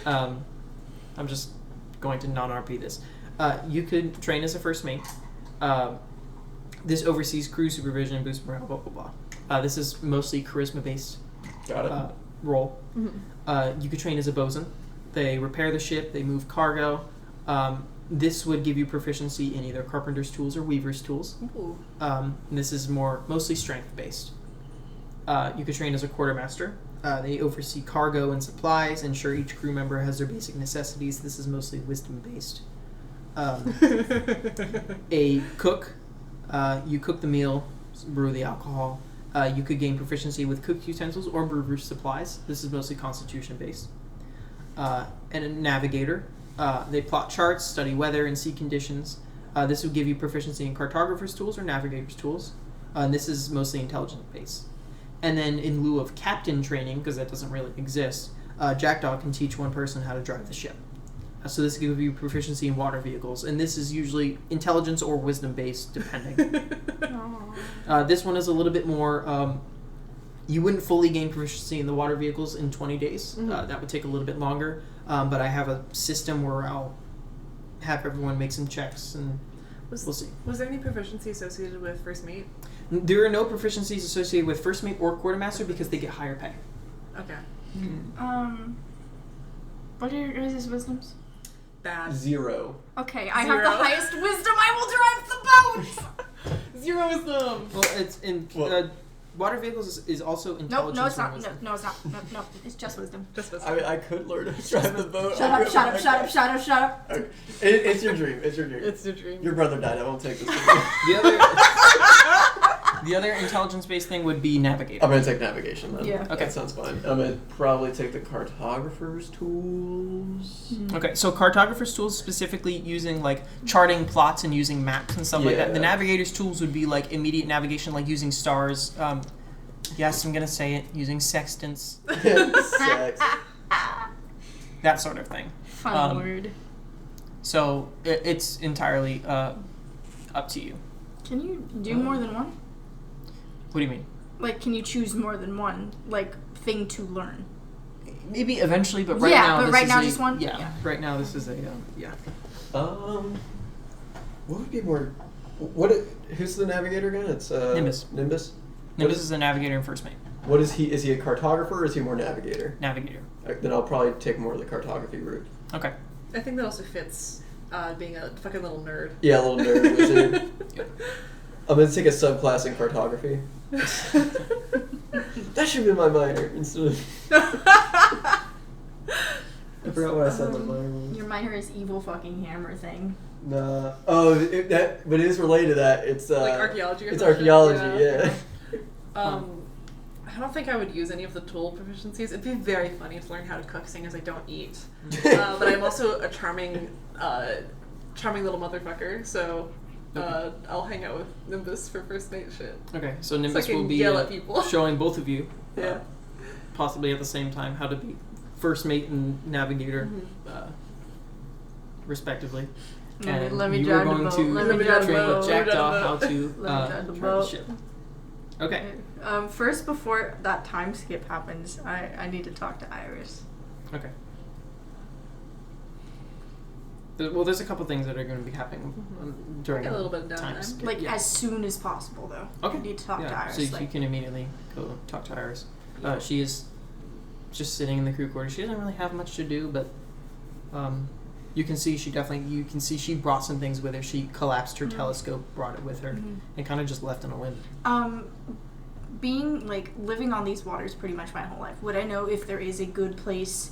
I'm just going to non-RP this. You could train as a first mate. This oversees crew supervision, boost morale, blah, blah, blah. This is mostly charisma-based Got it. role. Mm-hmm. You could train as a bosun. They repair the ship, they move cargo. This would give you proficiency in either carpenter's tools or weaver's tools. Ooh. And this is mostly strength-based. You could train as a quartermaster. They oversee cargo and supplies, ensure each crew member has their basic necessities. This is mostly wisdom-based. A cook. You cook the meal, brew the alcohol. You could gain proficiency with cooked utensils or brewer's supplies. This is mostly constitution-based. And a navigator. They plot charts, study weather and sea conditions. This would give you proficiency in cartographer's tools or navigator's tools. And this is mostly intelligence-based. And then in lieu of captain training, because that doesn't really exist, Jackdaw can teach one person how to drive the ship. So this gives you proficiency in water vehicles, and this is usually intelligence or wisdom-based, depending. This one is a little bit more... you wouldn't fully gain proficiency in the water vehicles in 20 days. Mm-hmm. That would take a little bit longer. But I have a system where I'll have everyone make some checks, and we'll see. Was there any proficiency associated with first mate? There are no proficiencies associated with first mate or quartermaster because they get higher pay. Okay. What is his wisdoms? Bad. 0. Okay, I Zero. have the highest wisdom. I will drive the boat. 0 wisdom. Well, it's in water vehicles is also intelligence. No, it's and not. wisdom. No, it's not. No, it's just wisdom. Just wisdom. I mean, I could learn to drive the boat. Shut up. Okay. It's your dream. It's your dream. It's your dream. Your brother died. I won't take this from you. The other intelligence-based thing would be navigator. I'm gonna take navigation then. Yeah. Okay. That sounds fine. I'm gonna probably take the cartographer's tools. Okay, so cartographer's tools specifically using like charting plots and using maps and stuff like that. The Yeah. navigator's tools would be like immediate navigation, like using stars. Yes, I'm gonna say it, using sextants, Sex. that sort of thing. Fun word. So it's entirely up to you. Can you do more than one? What do you mean? Like, can you choose more than one, like, thing to learn? Maybe eventually, but right Yeah, now but this right is now a, just one? Yeah, Yeah. right now this is a yeah. What would be more? Who's the navigator again? It's Nimbus. Nimbus. Nimbus is a navigator and first mate. What is he? Is he a cartographer or is he more navigator? Navigator. Then I'll probably take more of the cartography route. Okay. I think that also fits being a fucking little nerd. Yeah, a little nerd wizard. I'm gonna take a subclass in cartography. That should be my minor instead of. I forgot what I said my minor was. Your minor is evil fucking hammer thing. Nah. Oh, but it is related to that. It's Like archaeology or It's something? archaeology, yeah. I don't think I would use any of the tool proficiencies. It'd be very funny to learn how to cook, seeing as I don't eat. But I'm also a charming little motherfucker, so I'll hang out with Nimbus for first mate shit. Okay, so Nimbus I can will be yell at people. showing both of you, Yeah. possibly at the same time, how to be first mate and navigator, respectively. And Let me you drive are the going boat. to Let me drive the train boat. with Let me Jackdaw drive the how boat. to Let me drive the drive the boat. ship. Okay. First, before that time skip happens, I need to talk to Iris. Okay. Well, there's a couple things that are going to be happening during Get a little bit of time downtime. skip. Like, Yeah. as soon as possible, though. Okay. I need to talk to Iris. So you like, can immediately go talk to Iris. She is just sitting in the crew quarters. She doesn't really have much to do, but you can see she brought some things with her. She collapsed her telescope, brought it with her, and kind of just left on a whim. Being, like, living on these waters pretty much my whole life, would I know if there is a good place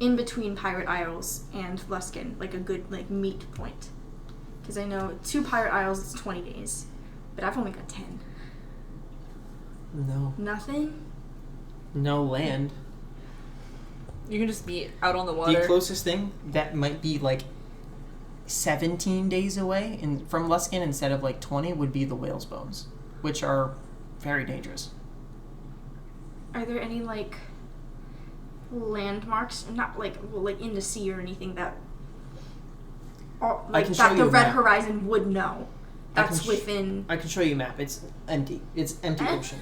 in between Pirate Isles and Luskan, like a good, like, meet point? Because I know 2 Pirate Isles is 20 days, but I've only got 10. No. Nothing? No land. You can just be out on the water. The closest thing that might be like 17 days away from Luskan instead of like 20 would be the whale's bones, which are very dangerous. Are there any, like, landmarks, not like in the sea or anything that I can show that you the a Red map. Horizon would know that's within? I can show you a map. It's empty. It's empty ocean.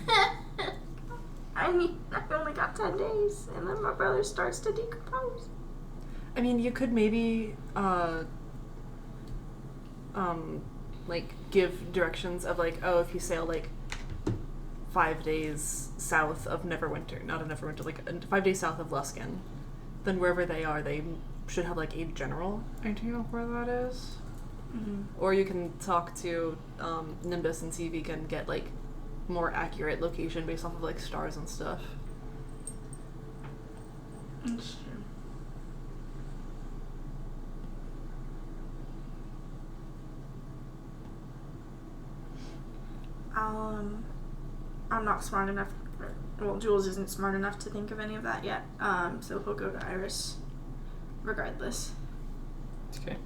I mean, I've only got 10 days, and then my brother starts to decompose. I mean, you could maybe like give directions of like, oh, if you sail like 5 days south of Neverwinter, not of Neverwinter, like 5 days south of Luskan, then wherever they are, they should have like a general idea of where that is. Mm-hmm. Or you can talk to Nimbus and see if you can get like more accurate location based off of like stars and stuff. That's true. I'm not smart enough. Well, Jhules isn't smart enough to think of any of that yet. So he'll go to Iris, regardless. Okay.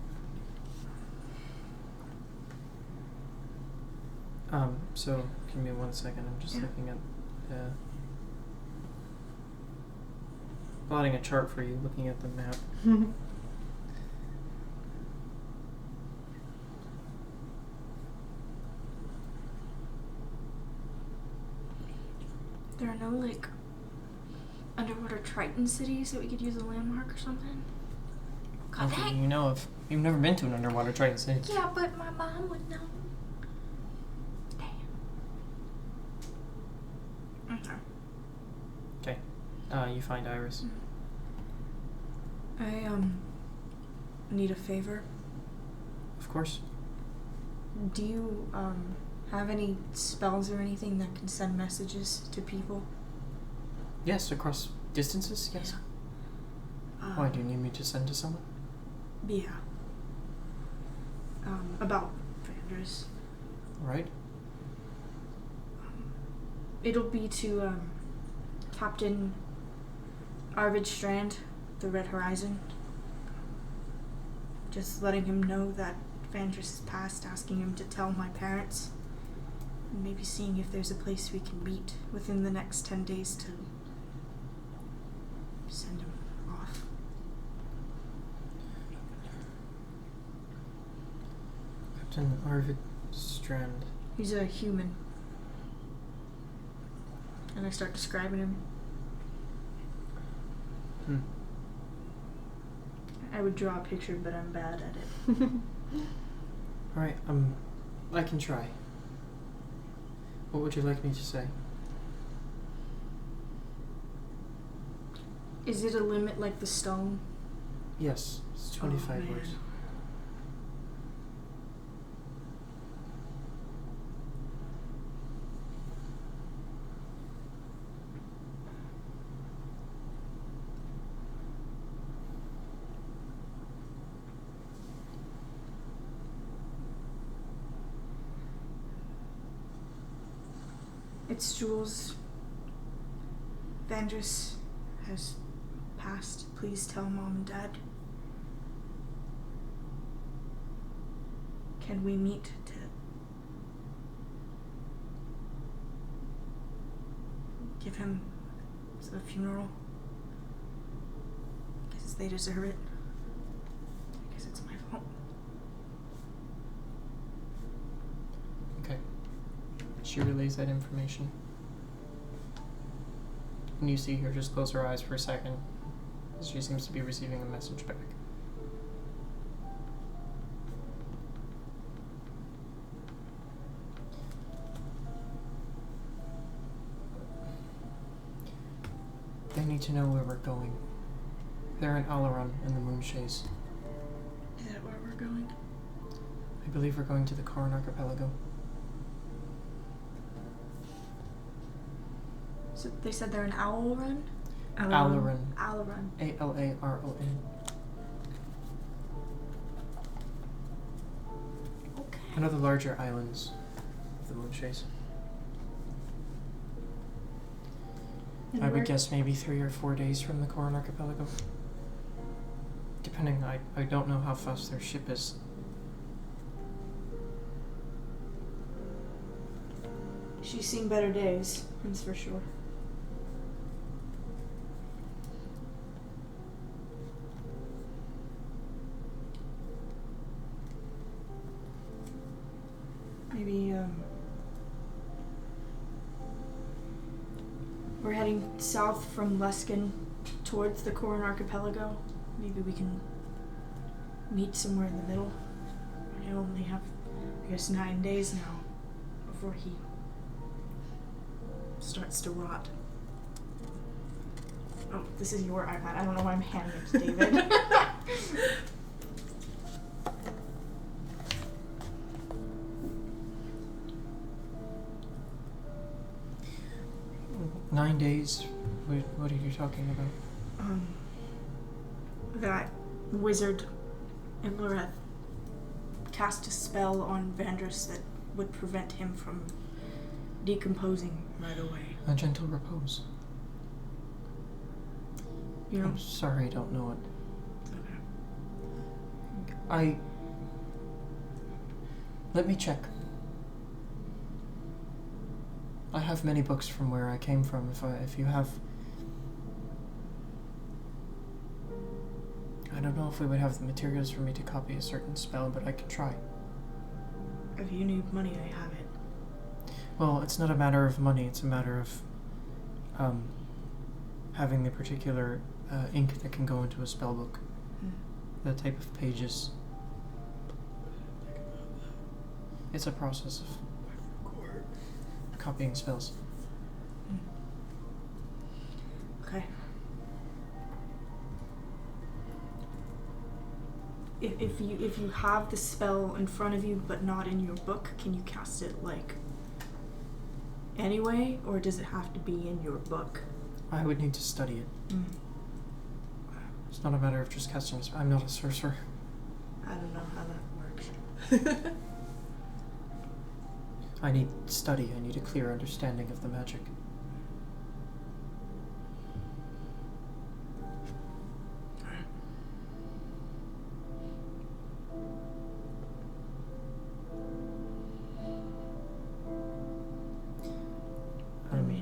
So give me 1 second. I'm just looking at plotting a chart for you, looking at the map. There are no, like, underwater Triton cities that we could use a landmark or something? God Not that dang. you know of. You've never been to an underwater Triton city. Yeah, but my mom would know. Damn. Okay. Okay. You find Iris. I, need a favor. Of course. Do you, have any spells or anything that can send messages to people? Yes, across distances, yes. Why, do you need me to send to someone? Yeah. About Vanders. Right. It'll be to Captain Arvid Strand, the Red Horizon. Just letting him know that Vandris has passed, asking him to tell my parents. And maybe seeing if there's a place we can meet within the next 10 days to send him off. Captain Arvid Strand. He's a human. And I start describing him. I would draw a picture, but I'm bad at it. Alright, I can try. What would you like me to say? Is it a limit like the stone? Yes, it's 25 words. It's Jhules. Vandris has passed. Please tell Mom and Dad. Can we meet to give him a funeral? Because they deserve it. I guess it's my fault. Okay. She relays that information. And you see her just close her eyes for a second, as she seems to be receiving a message back. They need to know where we're going. They're in Alaran in the Moonshades. Is that where we're going? I believe we're going to the Karn Archipelago. So they said they're in Alaran? Alaran. Alaran. A-L-A-R-O-N. Okay. One of the larger islands of the Moonshades. And I would where- guess maybe 3 or 4 days from the Karn Archipelago. Depending, I don't know how fast their ship is. She's seen better days, that's for sure. Maybe, we're heading south from Luskan towards the Koran Archipelago. Maybe we can meet somewhere in the middle. I only have, I guess, 9 days now before he starts to rot. Oh, this is your iPad. I don't know why I'm handing it to David. 9 days? What are you talking about? That wizard in Loreth cast a spell on Vandris that would prevent him from decomposing right away. A gentle repose. You know? I'm sorry, I don't know it. Okay. Let me check. I have many books from where I came from. If you have... I don't know if we would have the materials for me to copy a certain spell, but I could try. If you need money, I have it. Well, it's not a matter of money, it's a matter of having the particular ink that can go into a spell book. The type of pages. It's a process of copying spells. Okay. If you have the spell in front of you but not in your book, can you cast it like anyway, or does it have to be in your book? I would need to study it. It's not a matter of just casting a spell. I'm not a sorcerer. I don't know how that works. I need study. I need a clear understanding of the magic.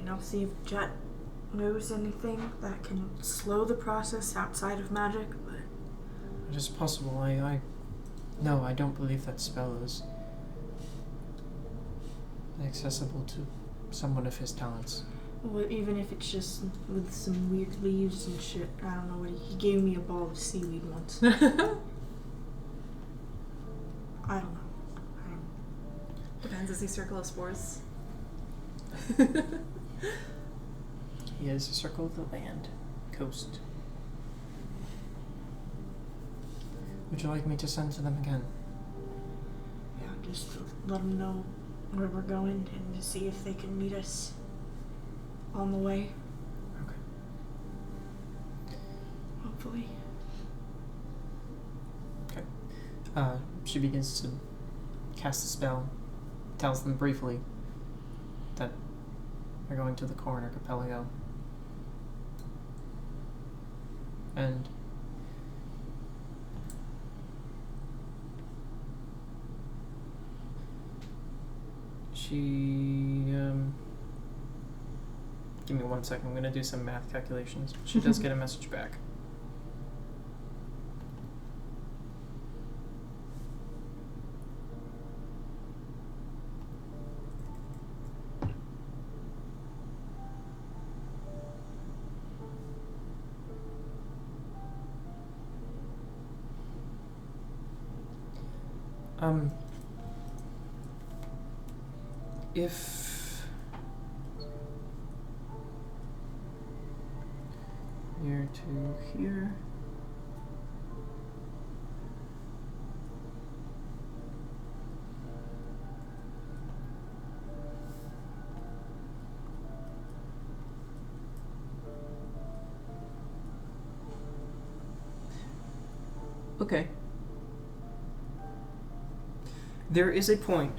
I'll see if Jet knows anything that can slow the process outside of magic, but... It is possible. No, I don't believe that spell is accessible to someone of his talents. Well, even if it's just with some weird leaves and shit. I don't know what he gave me a ball of seaweed once. I don't know. Depends, is he circle of spores? He is a circle of the land, coast. Would you like me to send to them again? Yeah, just to let them know where we're going and to see if they can meet us on the way. Okay. Hopefully. Okay. She begins to cast a spell, tells them briefly that they're going to the corn archipelago. And she, give me 1 second, I'm gonna do some math calculations. She does get a message back. If here to here, okay. There is a point,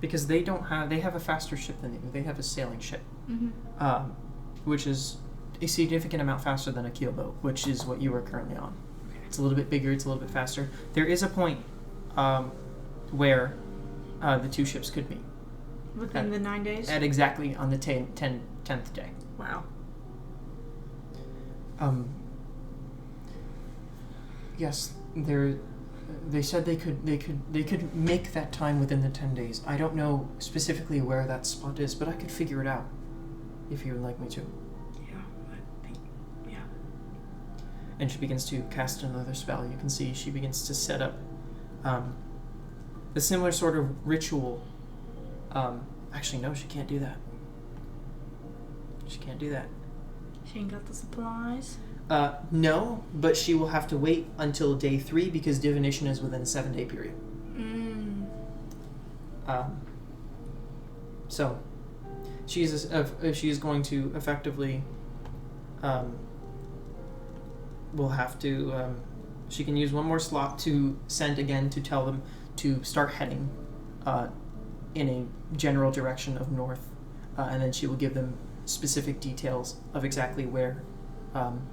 because they have a faster ship than you. They have a sailing ship, which is a significant amount faster than a keelboat, which is what you are currently on. It's a little bit bigger, it's a little bit faster. There is a point where the two ships could meet. Within the 9 days? At exactly on the 10th day. Wow. Yes, they said they could make that time within the 10 days. I don't know specifically where that spot is, but I could figure it out if you would like me to. Yeah, I think, yeah. And she begins to cast another spell. You can see she begins to set up a similar sort of ritual. Actually, no, she can't do that. She can't do that. She ain't got the supplies? No, but she will have to wait until day 3 because divination is within a 7-day period. So, she is going to effectively, will have to, she can use one more slot to send again to tell them to start heading, in a general direction of north, and then she will give them specific details of exactly where,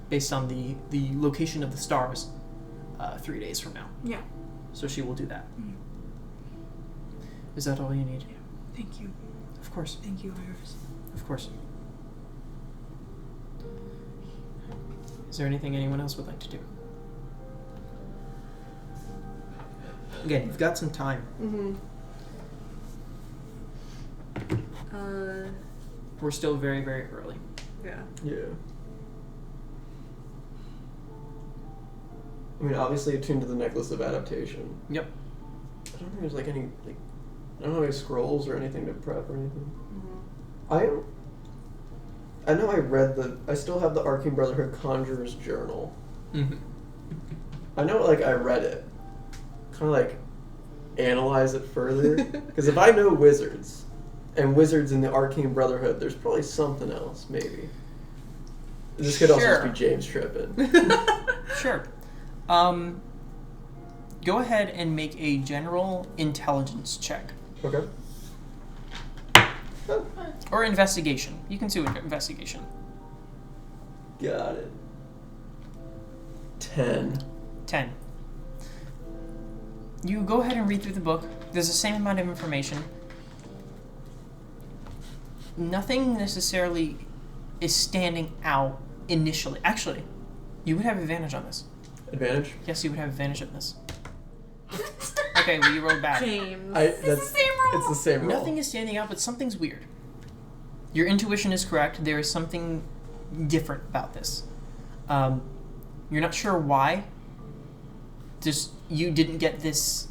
based on the location of the stars, 3 days from now. Yeah. So she will do that. Is that all you need? Yeah. Thank you. Of course. Thank you, Iris. Of course. Is there anything anyone else would like to do? Again, you've got some time. We're still very, very early. Yeah. Yeah. I mean, obviously attuned to the necklace of adaptation. Yep. I don't think there's any I don't have any scrolls or anything to prep or anything. I know I still have the Arcane Brotherhood Conjurer's Journal. I know, I read it. Kind of, analyze it further. Because if I know wizards, and wizards in the Arcane Brotherhood, there's probably something else, maybe. This could also just be James tripping. Sure. Go ahead and make a general intelligence check. Okay. Or investigation. You can do investigation. Got it. 10. 10. You go ahead and read through the book. There's the same amount of information. Nothing necessarily is standing out initially. Actually, you would have advantage on this. Advantage? Yes, you would have advantage on this. Okay, well, you rolled bad. James. It's the same roll. It's the same roll. Nothing is standing out, but something's weird. Your intuition is correct. There is something different about this. You're not sure why. Just you didn't get this.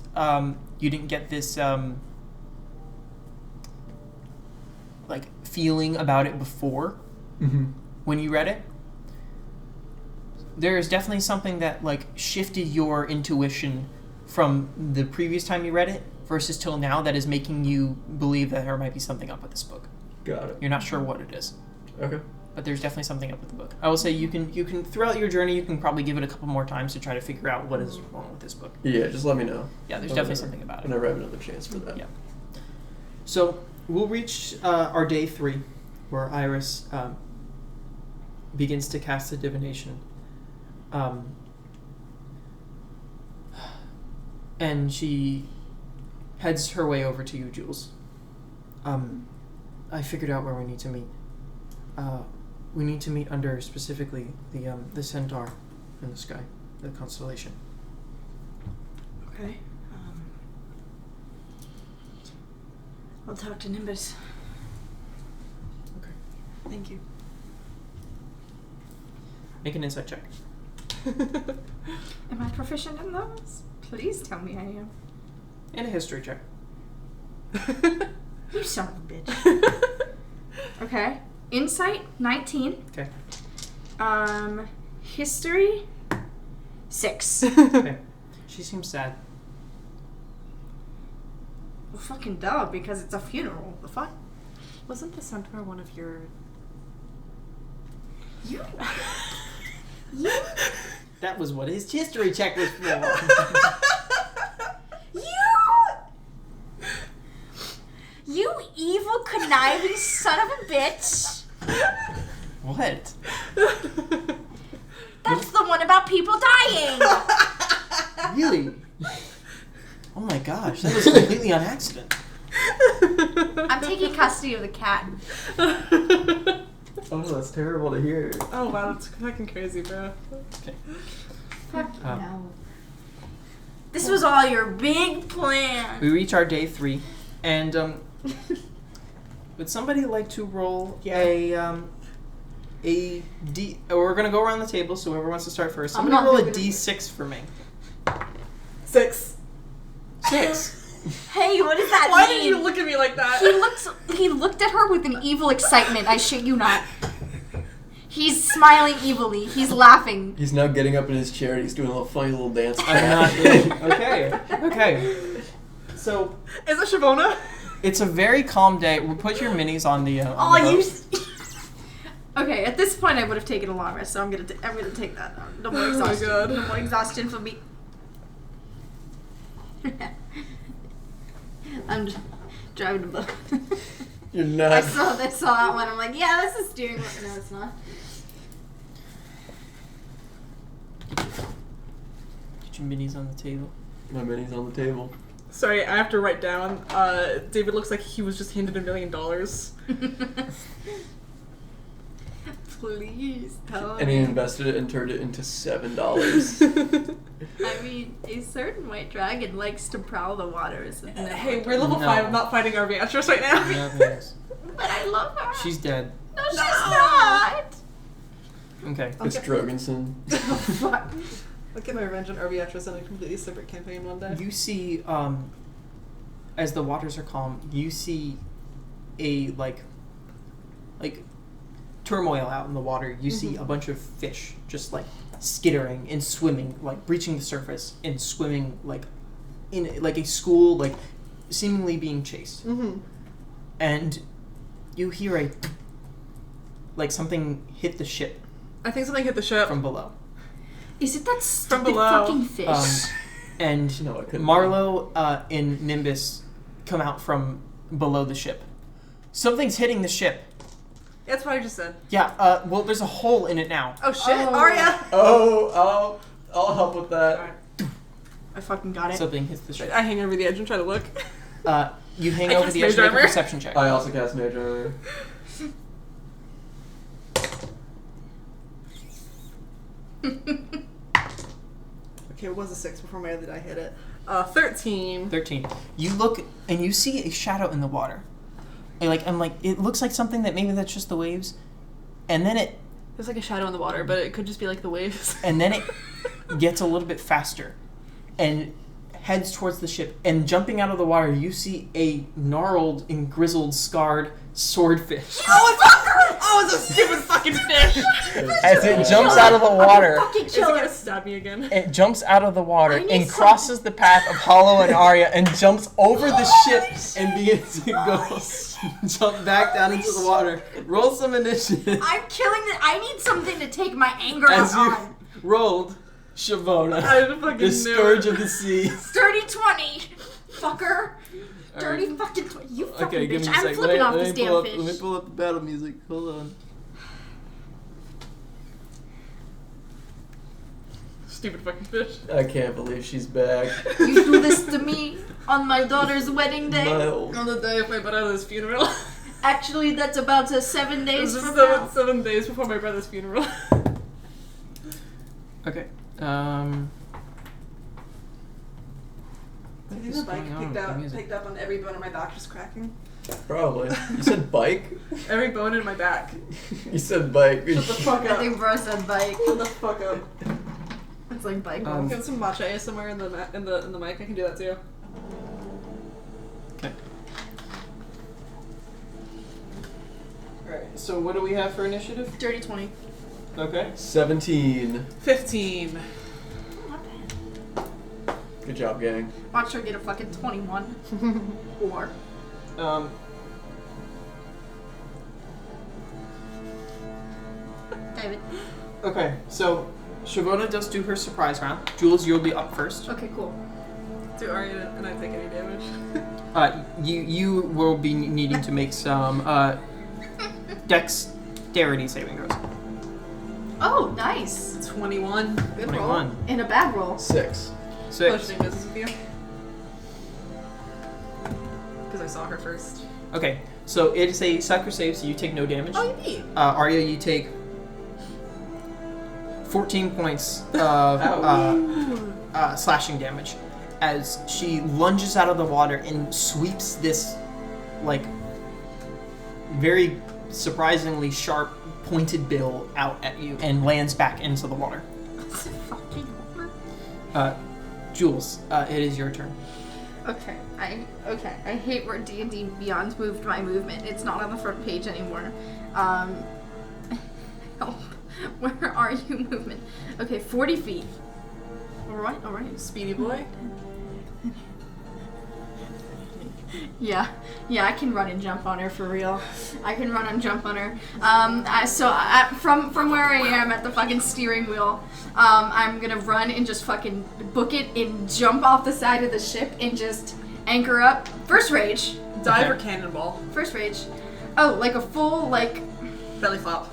Like feeling about it before when you read it. There is definitely something that like shifted your intuition from the previous time you read it versus till now that is making you believe that there might be something up with this book. Got it. You're not sure what it is. Okay. But there's definitely something up with the book. I will say you can throughout your journey you can probably give it a couple more times to try to figure out what is wrong with this book. Yeah, just let me know. Yeah, there's definitely something about it. Whenever I have another chance for that. Yeah. So we'll reach our day 3, where Iris begins to cast the divination, and she heads her way over to you, Jhules. I figured out where we need to meet. We need to meet under specifically the centaur in the sky, the constellation. Okay. I'll talk to Nimbus. Okay. Thank you. Make an insight check. Am I proficient in those? Please tell me I am. And a history check. You son of a bitch. Okay. Insight, 19. Okay. History, 6. Okay. She seems sad. Well, fucking duh, because it's a funeral. The fuck? Wasn't the centaur one of your... You... That was what his history check was for. You evil, conniving son of a bitch! What? That's the one about people dying! Really? Oh my gosh, that was completely on accident. I'm taking custody of the cat. Oh, that's terrible to hear. Oh wow, that's fucking crazy, bro. Okay. Fuck no. This was all your big plan. We reach our day 3, and would somebody like to roll a D? We're gonna go around the table, so whoever wants to start first. I'm Somebody not roll a doing it. D6 for me. 6. 6. Hey, what does that Why mean? did you look at me like that? He looked at her with an evil excitement. I shit you not. He's smiling evilly. He's laughing. He's now getting up in his chair and he's doing a little funny little dance. I'm not doing. Okay. So Is it Shavona? it's a very calm day. We'll put your minis on the. Oh, the you. boat. Okay, at this point I would have taken a long rest, so I'm gonna take that. No more exhaustion. God. No more exhaustion for me. I'm just driving the boat. You're I not. saw that one. I'm like, yeah, that's a steering wheel. No, it's not. Get your minis on the table. My mini's on the table. Sorry, I have to write down. David looks like he was just handed $1 million. Please tell And he me. invested it and turned it into $7. I mean, a certain white dragon likes to prowl the waters. Hey, we're level No. 5. I'm not fighting our Beatrice right now. But I love her. She's dead. No, she's not. Okay. It's Drogensen. Fuck. I'll get my revenge on our Beatrice in a completely separate campaign one day. You see, as the waters are calm, you see a like turmoil out in the water. You see a bunch of fish just like skittering and swimming, like breaching the surface and swimming like in like a school, like seemingly being chased. And you hear like something hit the ship I think something hit the ship. from below. Is it that stupid below. fucking fish? And No, it couldn't be. Marlo and Nimbus come out from below the ship. Something's hitting the ship. That's what I just said. Yeah, well, there's a hole in it now. Oh shit, Oh. Arya! I'll help with that. Alright. I fucking got it. Something hits the ship. I hang over the edge and try to look. You hang I over cast the edge and Mage make a Armor. perception check. I also cast Mage Armor. Okay, it was a 6 before my other die hit it. 13. 13. You look and you see a shadow in the water. And I'm like, it looks like something that maybe that's just the waves. And then it There's like a shadow in the water, but it could just be like the waves. gets a little bit faster and heads towards the ship. And jumping out of the water, you see a gnarled and grizzled, scarred swordfish. Oh, it's a stupid fucking fish! As it jumps out of the water, Fucking Is it chill gonna it. stab me again? it jumps out of the water I need and some- crosses the path of Hollow and Arya and jumps over the ship and begins to go jump back down into the water. Roll some initiative. I'm killing it. I need something to take my anger As out you on. rolled Shavona, I fucking the knew scourge it. of the sea. Dirty 20, fucker. Dirty Alright. fucking 20. You fucking Okay, give bitch. me a I'm second. flipping off let this me pull damn up, fish. Let me pull up the battle music. Hold on. Stupid fucking fish. I can't believe she's back. You do this to me on my daughter's wedding day. Miles. On the day of my brother's funeral. Actually, that's about 7 days This is from now. 7 days before my brother's funeral. Okay. I What think is the bike going on with the music? picked up on every bone in my back just cracking. Probably. You said bike? Every bone in my back. You said bike. Shut the fuck I up. think bro said bike. Shut the fuck up. It's like bike. Get some matcha somewhere in the mic. I can do that too. Okay. Alright, so what do we have for initiative? Dirty 20. Okay. 17. 15. Not bad. Good job, gang. Watch her get a fucking 21. Or. David. Okay, so Shavona does do her surprise round. Jhules, you'll be up first. Okay, cool. Do Arya and I take any damage? You will be needing to make some dexterity saving throws. Oh, nice. 21. Good roll. 21. In a bad roll. 6. 6. Potioning business with you. Because I saw her first. Okay, so it is a sucker save, so you take no damage. Oh, you beat. Arya, you take 14 points of slashing damage as she lunges out of the water and sweeps this, like, very surprisingly sharp, pointed bill out at you and lands back into the water. What's the fucking word? Jhules, it is your turn. Okay, I hate where D&D Beyond moved my movement. It's not on the front page anymore. Help. Where are you, movement? Okay, 40 feet. Alright. Speedy boy. Yeah, I can run and jump on her for real. I can run and jump on her. From where I am at the fucking steering wheel, I'm gonna run and just fucking book it and jump off the side of the ship and just anchor up. First rage. Dive Okay. or cannonball. First rage. Oh, like a full, like, Belly flop.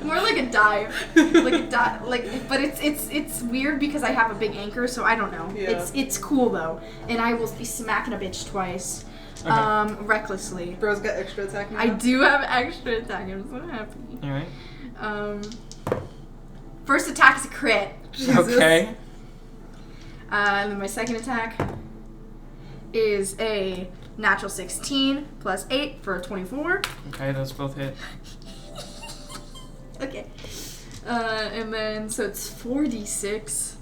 more like a dive. Like a dive, but it's weird because I have a big anchor, so I don't know. Yeah. It's cool though. And I will be smacking a bitch twice. Okay. Recklessly. Bro's got extra attack now. I do have extra attack. I'm so happy. Alright. First attack is a crit. Jesus. Okay. And then my second attack is a natural 16 plus 8 for a 24. Okay, those both hit. Okay. And then, so it's 4d6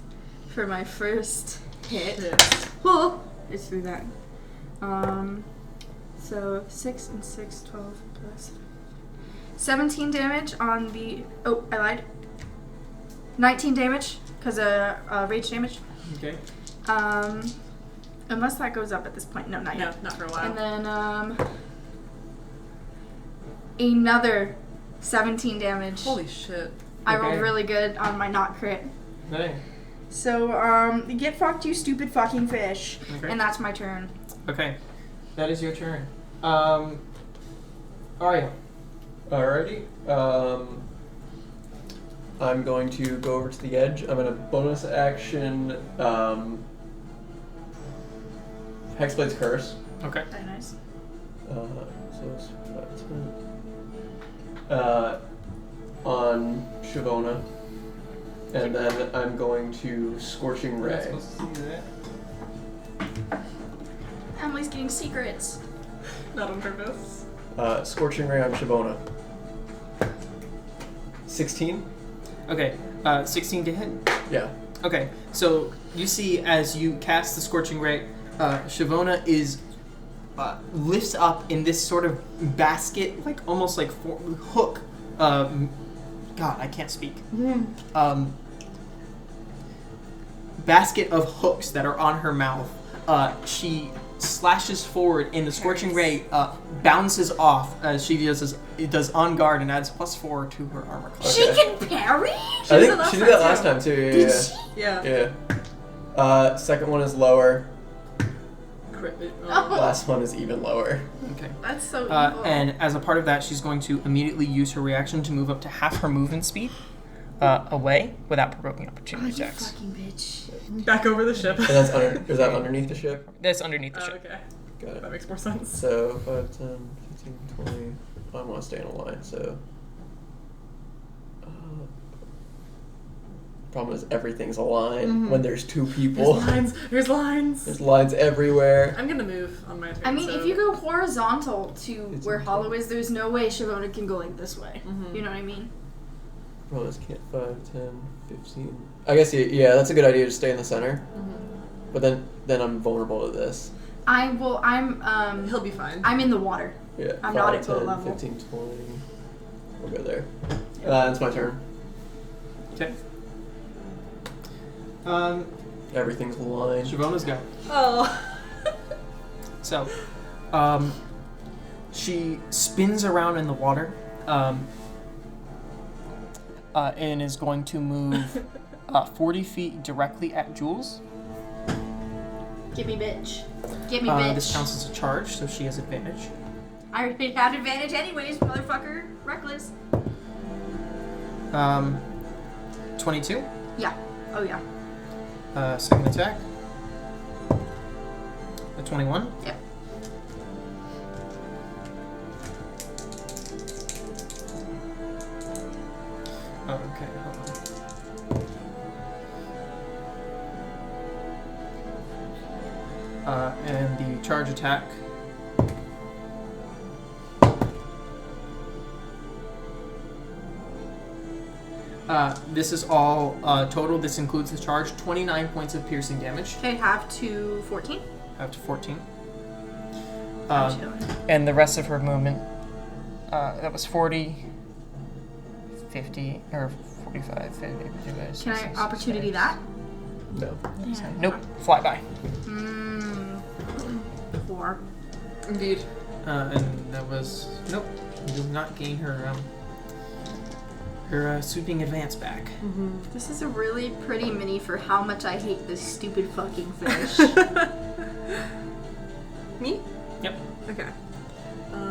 for my first hit. Shit. Oh, it's through that. So 6 and 6, 12 plus 17 damage on the. Oh, I lied. 19 damage because of rage damage. Okay. Unless that goes up at this point. No, not No, yet. not for a while. And then another 17 damage. Holy shit. I rolled Okay. really good on my not crit. Okay. So, get fucked, you stupid fucking fish. Okay. And that's my turn. Okay. That is your turn. Aria. Alrighty. I'm going to go over to the edge. I'm gonna bonus action Hexblade's Curse. Okay. Very nice. So it's 5, 10. On Shavona. And then I'm going to Scorching We're not Ray. supposed to see that. Emily's getting secrets. Not on purpose. Scorching Ray on Shavona. 16? Okay. 16 to hit. Yeah. Okay. So you see as you cast the Scorching Ray, Shavona is lifts up in this sort of basket, like almost like hook. God, I can't speak. Basket of hooks that are on her mouth. She slashes forward, and the Scorching Ray bounces off as she does on guard and adds +4 to her armor class. She can parry? I think she did that last time too. Yeah. Did she? Yeah. Yeah. Second one is lower. Crit. Last one is even lower. Okay. That's so evil. And as a part of that, she's going to immediately use her reaction to move up to half her movement speed away without provoking opportunity you attacks. fucking bitch. Back over the ship. And that's is that underneath the ship? That's underneath the ship. Okay. Got it. That makes more sense. So 5, 10, 15, 20. I want to stay in a line, so. Problem is everything's a line when there's two people. There's lines. There's lines everywhere. I'm gonna move on my turn. I mean, so- if you go horizontal to It's where okay. Hollow is, there's no way Shavona can go like this way. Mhm. You know what I mean? Problem is can't 5, 10, 15. I guess yeah, that's a good idea to stay in the center. But then I'm vulnerable to this. I'm He'll be fine. I'm in the water. Yeah. I'm 5, not at 10, boat level. 15, 20. We'll go there. It's my turn. Okay. Everything's a line. Shavona's go. Oh. So, she spins around in the water, and is going to move 40 feet directly at Jhules. Get me, bitch. Get me, bitch. This counts as a charge, so she has advantage. I already had advantage anyways, motherfucker. Reckless. 22. Yeah. Oh, yeah. Second attack. A 21. Yep. Okay, hold on. And the charge attack. This is all total. This includes the charge. 29 points of piercing damage. Okay, have to 14. Up to 14. How's she doing? And the rest of her movement, that was 40, 50, or 45, 50, 55, Can I opportunity that? No. Nope, fly by. 4. Indeed. And that was, nope, you do not gain her sweeping advance back. This is a really pretty mini for how much I hate this stupid fucking fish. Me? Yep. Okay. 5,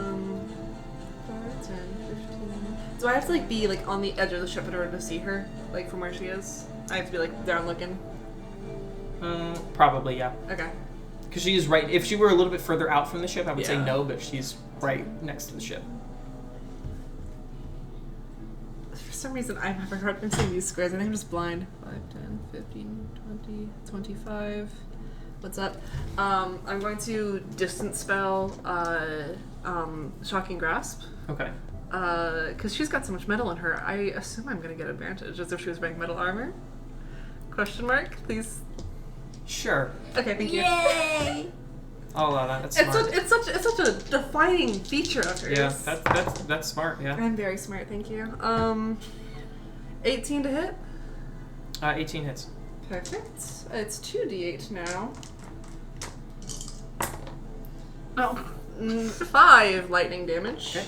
10, 15. Do I have to be on the edge of the ship in order to see her, from where she is? I have to be down looking. Probably, yeah. Okay. Because she is right. If she were a little bit further out from the ship, I would say Yeah. no, but she's right next to the ship. For some reason, I'm having a hard time seeing these squares. I think I'm just blind. 5, 10, 15, 20, 25. What's up? I'm going to distance spell Shocking Grasp. Okay. Because she's got so much metal in her, I assume I'm going to get advantage, as if she was wearing metal armor. Question mark, please. Sure. Okay, thank you. Yay! I'll allow that. That's It's smart. such a defining feature of hers. Yeah, that's smart, yeah. I'm very smart, thank you. 18 to hit. 18 hits. Perfect. It's 2d8 now. Oh, 5 lightning damage. Okay.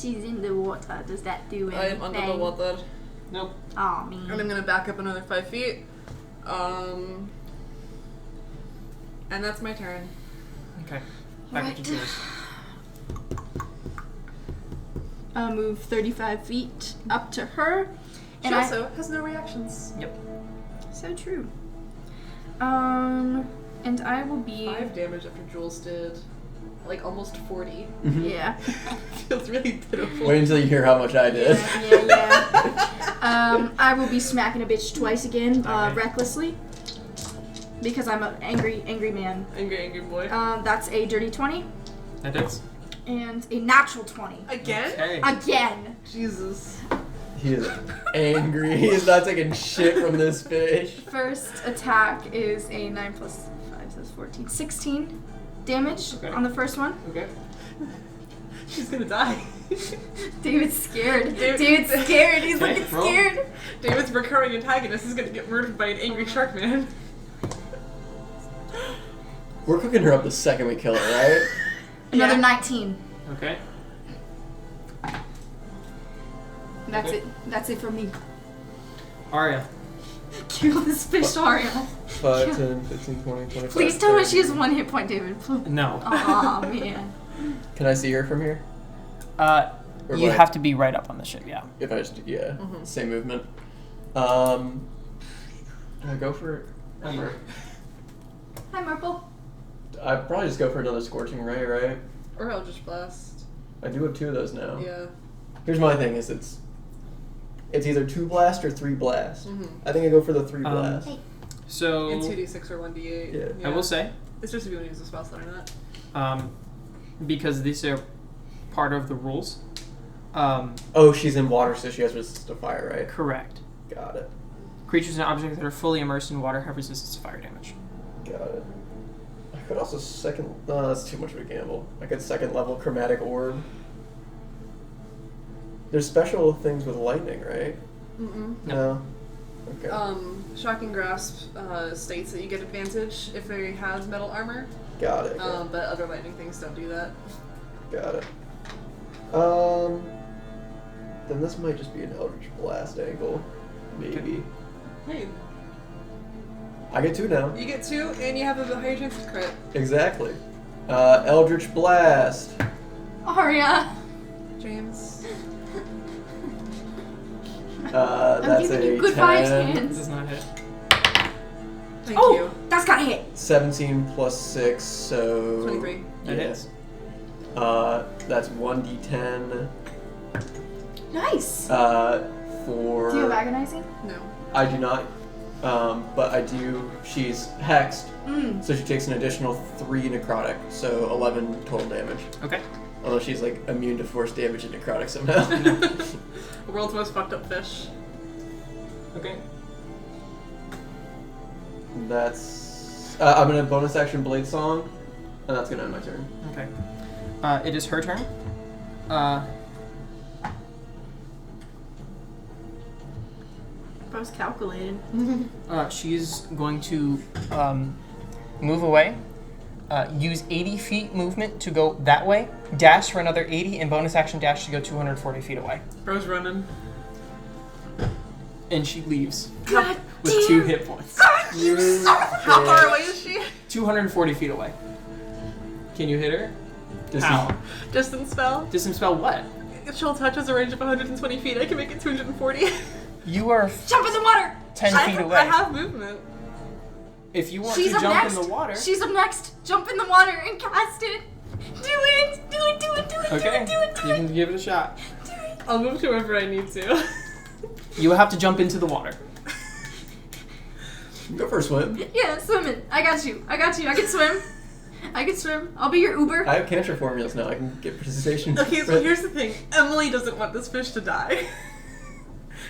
she's in the water. Does that do I anything? am under the water. Nope. Aw, me. And I'm gonna back up another 5 feet. And that's my turn. Okay. Back to Jhules. move 35 feet up to her. She also has no reactions. Yep. So true. And I will be 5 damage after Jhules did like almost 40. Yeah. Feels really pitiful. Wait until you hear how much I did. Yeah. I will be smacking a bitch twice again, Okay. recklessly. Because I'm an angry man. Angry boy. That's a dirty 20 That is. and a natural 20. Again? Okay. Again. Jesus. He is angry. He is not taking shit from this fish. First attack is a 9 plus 5, so that's 14. 16 damage Okay. on the first one. Okay. She's gonna die. David's scared. David- David's scared. He's Okay, looking roll. scared. David's recurring antagonist is gonna get murdered by an angry shark man. We're cooking her up the second we kill her, right? Another Yeah. 19. Okay. That's Okay. it. That's it for me. Arya. Kill this fish, Aria. 5, 10, 15, 20, 25. Please tell me 30. she has 1 hit point, David. No. Aw, man. Can I see her from here? Or You what? have to be right up on the ship, yeah. If I just, yeah, Mhm. same movement. Do I go for it? Hi, Marple. I'd probably just go for another Scorching Ray, right? Or Eldritch Blast. I do have 2 of those now. Yeah. Here's my thing: is it's either 2 blast or 3 blast. Mm-hmm. I think I go for the 3 blast. Hey. So, In 2d6 or 1d8. Yeah. I will say, It's just if you want to use a spell slot or not. because these are part of the rules, Oh, she's in water, so she has resistance to fire, right? correct. Got it. Creatures and objects that are fully immersed in water have resistance to fire damage. Got it. I could also second. That's too much of a gamble. I could second level Chromatic Orb. There's special things with lightning, right? Mm-mm. No. Okay. Shocking Grasp states that you get advantage if he has metal armor, Got it. but other lightning things don't do that. Got it. Then this might just be an Eldritch Blast angle. Maybe. Hey, I get 2 now. you get 2, and you have a higher chance to crit. Exactly. Eldritch Blast. Aria. James. I'm That's giving a you good 10, vibes, This hands. does not hit. Thank Oh, you. that's got hit. 17 plus 6, so 23. That yeah. hits. That's 1d10. Nice. For Do you have agonizing? No. I do not, but I do. She's hexed, so she takes an additional 3 necrotic, so 11 total damage. Okay. Although she's like immune to force damage and necrotic somehow. The world's most fucked up fish. Okay. That's. I'm gonna bonus action Blade Song, and that's gonna end my turn. Okay. It is her turn. I was calculated. She's going to move away, use 80 feet movement to go that way, dash for another 80, and bonus action dash to go 240 feet away. Bro's running. And she leaves God with damn. 2 hit points. How far away is she? 240 feet away. Can you hit her? This How? Distance spell. Distance spell what? If she'll touch has a range of 120 feet, I can make it 240. You are Jump in the water. 10 feet away. I have movement. If you want She's to up jump next. in the water. She's up next. Jump in the water and cast it. Do it. Do it. Do it. Do it. Okay. Do it. Do You it. can give it a shot. Do it. I'll move to wherever I need to. You will have to jump into the water. Go for a swim. Yeah, swimming. I got you. I got you. I can swim. I can swim. I'll be your Uber. I have cantrip formulas now. I can get participation. Okay, so here's the thing. Emily doesn't want this fish to die.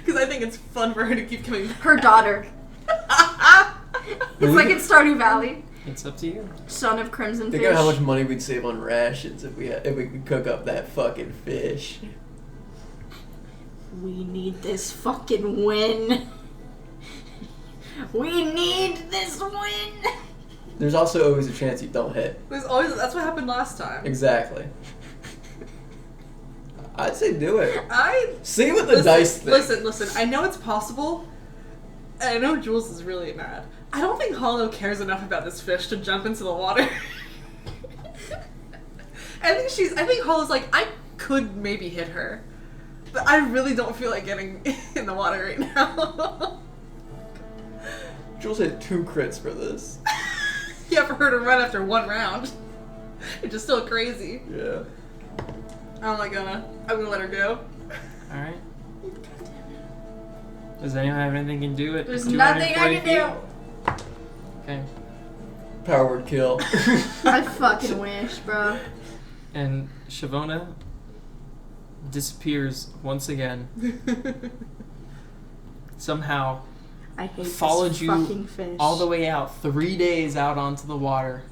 Because I think it's fun for her to keep coming back. Her daughter. It's like in Stardew Valley. It's up to you. Son of Crimson Think Fish. of how much money we'd save on rations if we could cook up that fucking fish. We need this fucking win. We need this win. There's also always a chance you don't hit. There's always that's what happened last time. Exactly. I'd say do it. I See what the dice think. Listen. I know it's possible. And I know Jhules is really mad. I don't think Hollow cares enough about this fish to jump into the water. I think Hollow's like, I could maybe hit her. But I really don't feel like getting in the water right now. Jhules hit 2 crits for this. Yeah, for her to run after 1 round. Which is still crazy. Yeah. I'm gonna let her go. Alright. Does anyone have anything you can do at There's 240 nothing I can do. Okay. Power word kill. I fucking wish, bro. And Shavona disappears once again. Somehow I hate followed this you fucking fish. all the way out, 3 days out onto the water.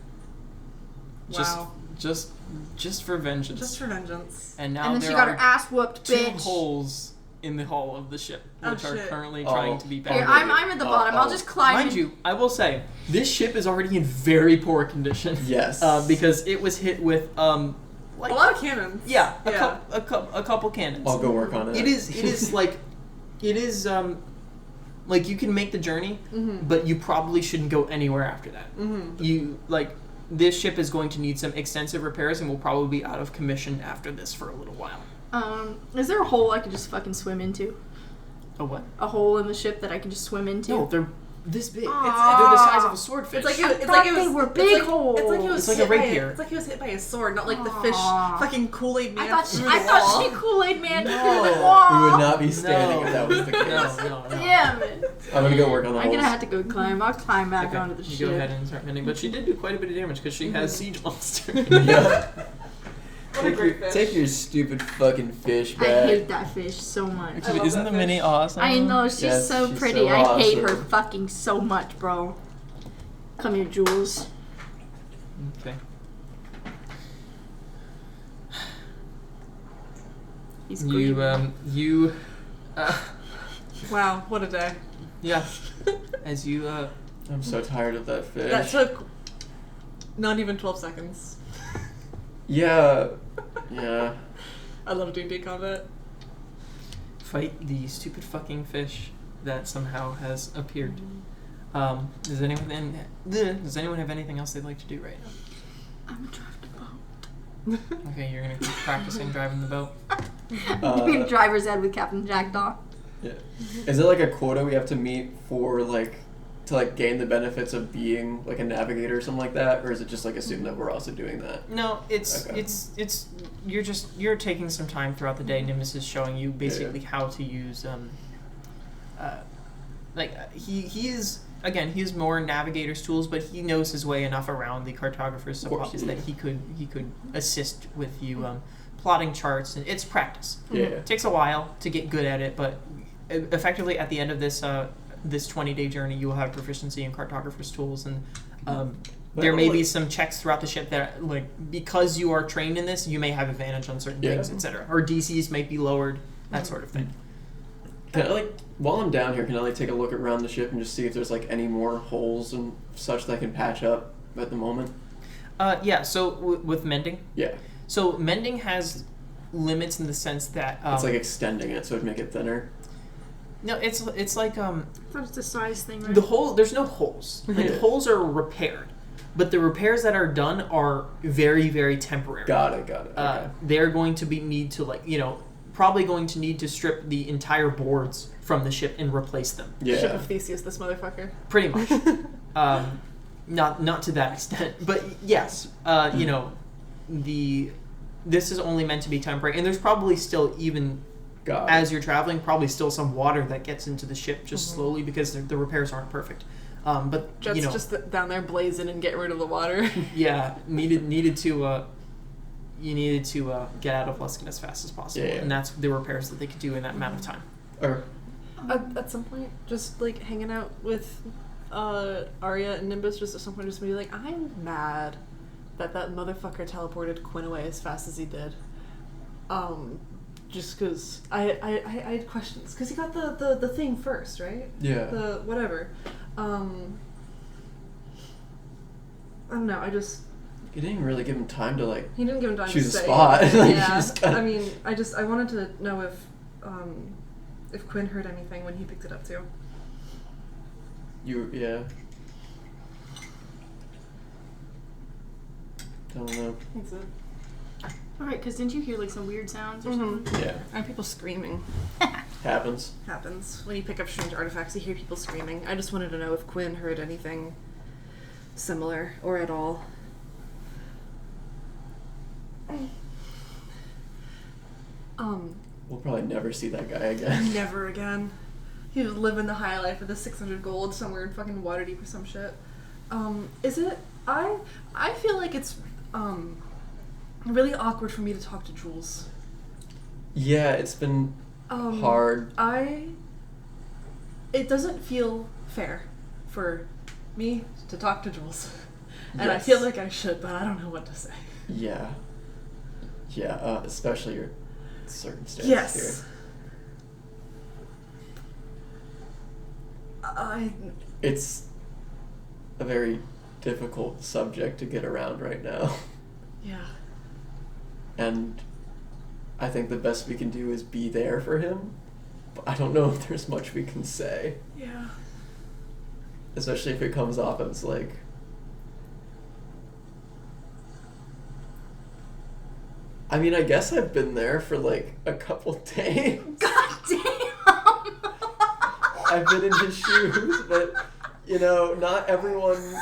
Wow. Just for vengeance. Just for vengeance. And now And then there she got are her ass whooped, 2 bitch. holes in the hull of the ship, Oh, which are shit. currently trying to be Here, patched. I'm at the bottom. I'll just climb. Mind you, I will say, this ship is already in very poor condition. Yes. Because it was hit with, like... A lot of cannons. Yeah, a couple cannons. I'll go work on it. It is like, like you can make the journey, Mm-hmm. but you probably shouldn't go anywhere after that. Mm-hmm. This ship is going to need some extensive repairs and will probably be out of commission after this for a little while. Is there a hole I could just fucking swim into? A what? A hole in the ship that I can just swim into? No, they're this big. They're Aw. the size of a swordfish. It's like I it, thought they were big holes. It's like he was It's like a hit by rapier. It's like he was hit by a sword, not like the fish Aw. fucking Kool-Aid man. I through thought the wall. she Kool-Aid man through the No. wall. We would not be standing if that was the case. No. Damn it. I'm gonna go work on the I'm holes. gonna have to go climb. I'll climb back Okay, onto the you ship. go ahead and start mending, but she did do quite a bit of damage because she has siege monster. Yeah. What a great fish. Take your stupid fucking fish I back. hate that fish so much. I love Isn't that the mini fish. awesome? I know, she's Yes, so she's pretty. so I hate her awesome. fucking so much, bro. Come here, Jhules. Okay. He's You green. Wow, what a day. yeah. As you I'm so tired of that fish. That took not even 12 seconds. Yeah. Yeah. I love D&D combat. fight the stupid fucking fish that somehow has appeared. Does anyone have anything else they'd like to do right now? I'm gonna drive the boat. Okay, you're gonna keep practicing driving the boat. I'm doing driver's ed with Captain Jackdaw. Yeah. Is it like a quota we have to meet for to gain the benefits of being like a navigator or something like that, or is it just like assume that we're also doing that? No, it's Okay. it's you're taking some time throughout the day. Nimbus is showing you basically how to use he is again, he has more navigator's tools, but he knows his way enough around the cartographer's supplies that he could assist with you plotting charts, and it's practice. Yeah. It takes a while to get good at it, but effectively at the end of this 20-day journey, you will have proficiency in cartographer's tools, and there may be some checks throughout the ship that, because you are trained in this, you may have advantage on certain things, etc. Or DCs may be lowered, that sort of thing. Can I while I'm down here, can I take a look around the ship and just see if there's any more holes and such that I can patch up at the moment? Yeah. So with mending. Yeah. So mending has limits in the sense that It's extending it so it'd make it thinner. no, it's like I thought it's a size thing, right? the hole. There's no holes. Yeah. Holes are repaired, but the repairs that are done are very, very temporary. Got it. Okay. They're going to need to probably going to need to strip the entire boards from the ship and replace them. Yeah. Ship of Theseus, this motherfucker. Pretty much. Not to that extent, but yes. This is only meant to be temporary, and there's probably still as you're traveling, probably still some water that gets into the ship just slowly because the repairs aren't perfect. But Jet's just down there blazing and getting rid of the water. yeah, needed to get out of Luskan as fast as possible, Yeah. and that's the repairs that they could do in that amount of time. Or At some point, just hanging out with Arya and Nimbus, just at some point, just be like, I'm mad that motherfucker teleported Quinn away as fast as he did. Just because I had questions, because he got the thing first, right? yeah. The whatever. I don't know. You didn't even really give him time to He didn't give him time choose to a say. spot. Yeah. Just kinda... I mean, I wanted to know if Quinn heard anything when he picked it up too. Yeah. Don't know. Thanks, Alright, because didn't you hear like some weird sounds or something? Yeah. And people screaming. Happens. Happens. When you pick up strange artifacts, you hear people screaming. I just wanted to know if Quinn heard anything similar or at all. We'll probably never see that guy again. Never again. He was living the high life with the 600 gold somewhere in fucking Waterdeep or some shit. Is it? I feel like it's really awkward for me to talk to Jhules. Yeah, it's been hard. It doesn't feel fair for me to talk to Jhules. And I Yes. feel like I should, but I don't know what to say. Yeah. Yeah, especially your circumstances Yes. here. It's a very difficult subject to get around right now. Yeah. And I think the best we can do is be there for him. But I don't know if there's much we can say. Yeah. Especially if it comes off as like... I mean, I guess I've been there for like a couple days. God damn! I've been in his shoes, but, you know, not everyone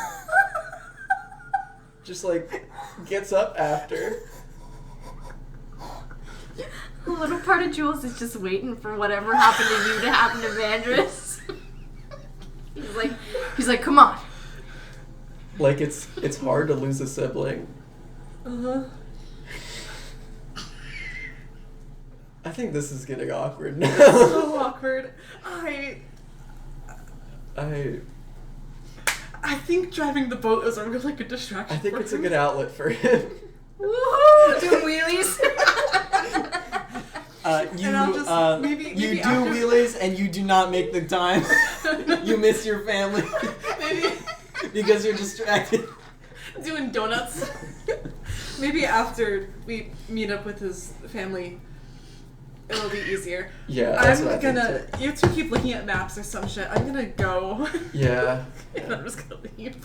just like gets up after. A little part of Jhules is just waiting for whatever happened to you to happen to Vandris. he's like, come on. Like, it's hard to lose a sibling. Uh-huh. I think this is getting awkward now. So awkward. I think driving the boat is a really good distraction. I think for it's a him. good outlet for him. Woohoo! Doing wheelies. And I'll just maybe you do after- wheelies and you do not make the time. You miss your family Maybe because you're distracted. doing donuts. Maybe after we meet up with his family, it'll be easier. Yeah, that's what I I'm think gonna. too. You two keep looking at maps or some shit. I'm gonna go. Yeah. And I'm just gonna leave.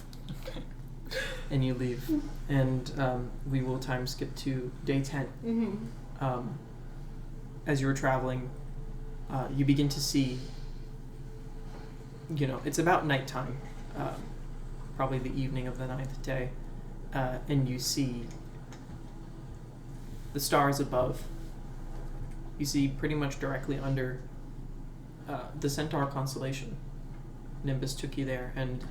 And you leave. And we will time skip to day 10. Mm-hmm. As you were traveling, you begin to see, you know, it's about nighttime, probably the evening of the 9th day, and you see the stars above. You see pretty much directly under the Centaur constellation. Nimbus took you there, and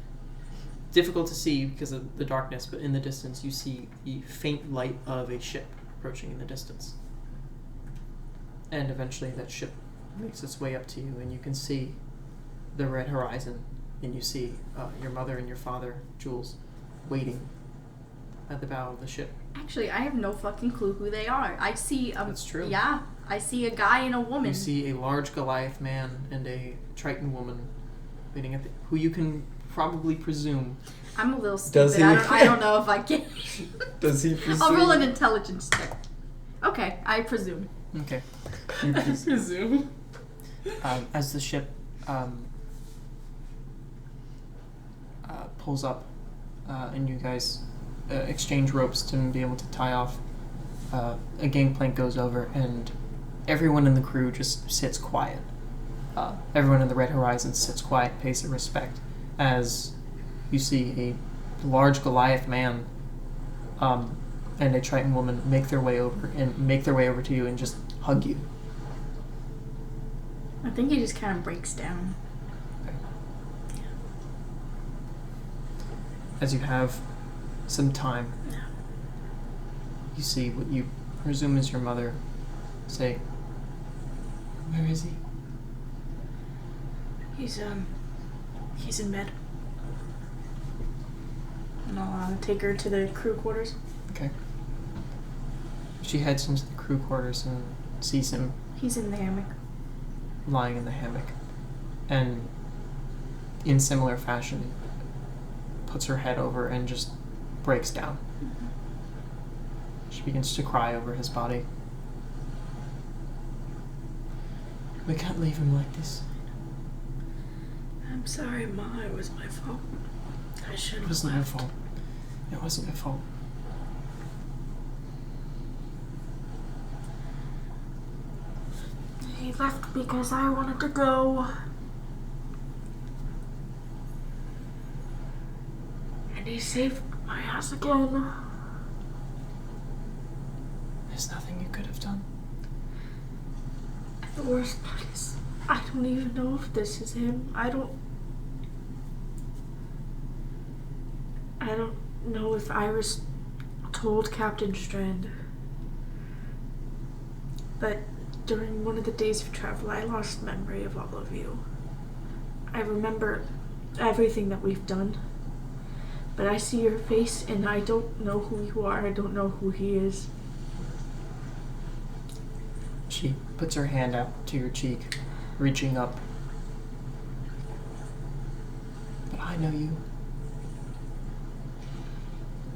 difficult to see because of the darkness, but in the distance you see the faint light of a ship approaching in the distance. And eventually that ship makes its way up to you, and you can see the red horizon, and you see your mother and your father, Jhules, waiting at the bow of the ship. Actually, I have no fucking clue who they are. I see That's true. Yeah, I see a guy and a woman. You see a large Goliath man and a Triton woman waiting at who you can probably presume. I'm a little Does stupid. he- I don't know if I can. Does he presume? I'll roll an intelligence check. Okay, I presume. Okay. You I presume. presume. As the ship pulls up, and you guys exchange ropes to be able to tie off, a gangplank goes over, and everyone in the crew just sits quiet. Everyone in the Red Horizon sits quiet, pays their respect, as you see a large Goliath man and a Triton woman make their way over to you and just hug you. I think he just kind of breaks down. As you have some time, you see what you presume is your mother say, "Where is he?" He's in bed. And I'll take her to the crew quarters. Okay. She heads into the crew quarters and sees him He's in the hammock. lying in the hammock, and in similar fashion puts her head over and just breaks down. She begins to cry over his body. We can't leave him like this. I'm sorry, Ma. It was my fault. I should It have wasn't your left. fault. It wasn't your fault. He left because I wanted to go. And he saved my ass again. There's nothing you could have done. The worst part is, I don't even know if this is him. I don't know if Iris told Captain Strand. But during one of the days of travel, I lost memory of all of you. I remember everything that we've done. But I see your face and I don't know who you are. I don't know who he is. She puts her hand out to your cheek, reaching up. But I know you.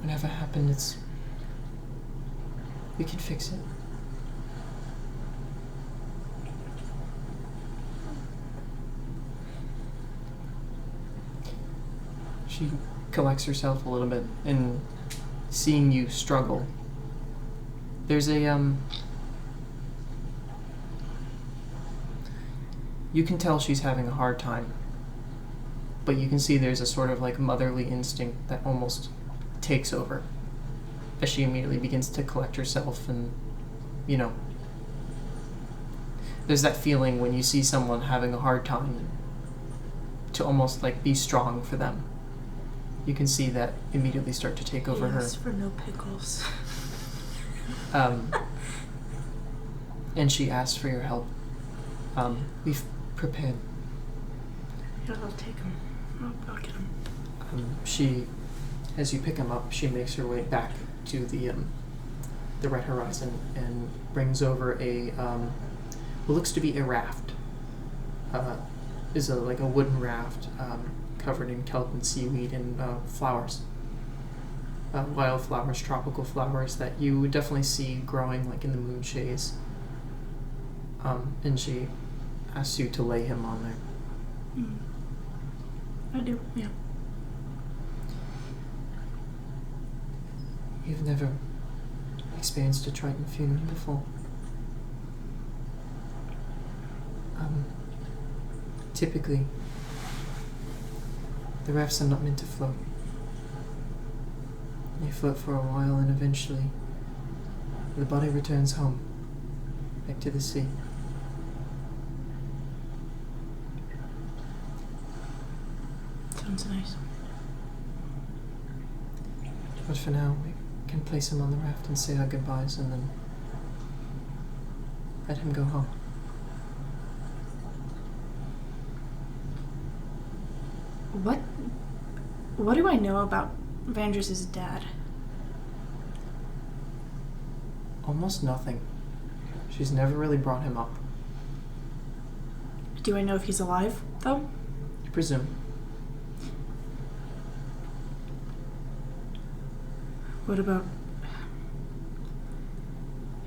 Whatever happened, we can fix it. She collects herself a little bit, and seeing you struggle, there's a you can tell she's having a hard time, but you can see there's a sort of like motherly instinct that almost takes over as she immediately begins to collect herself. And there's that feeling when you see someone having a hard time to almost like be strong for them. You can see that immediately start to take over her. Yes, for no pickles. And she asks for your help. We've prepared. Yeah, I'll take him. I'll get him. As you pick him up, she makes her way back to the Red Horizon and brings over what looks to be a raft. Is like a wooden raft covered in kelp and seaweed and flowers. Wildflowers, tropical flowers that you would definitely see growing like in the moonshades. And she asks you to lay him on there. I do, yeah. You've never experienced a Triton funeral before. Typically, the rafts are not meant to float. They float for a while and eventually the body returns home, back to the sea. Sounds nice. But for now, we can place him on the raft and say our goodbyes and then let him go home. What do I know about Vandris's dad? Almost nothing. She's never really brought him up. Do I know if he's alive, though? I presume. What about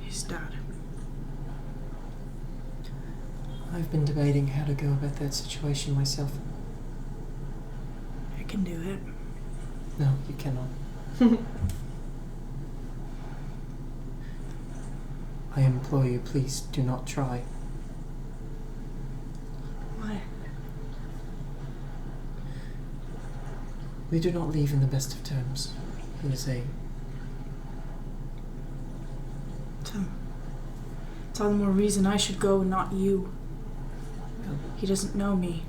his dad? I've been debating how to go about that situation myself. I can do it. No, you cannot. I implore you, please do not try. Why? We do not leave in the best of terms. He is a... It's all the more reason I should go, not you. Well, He doesn't know me.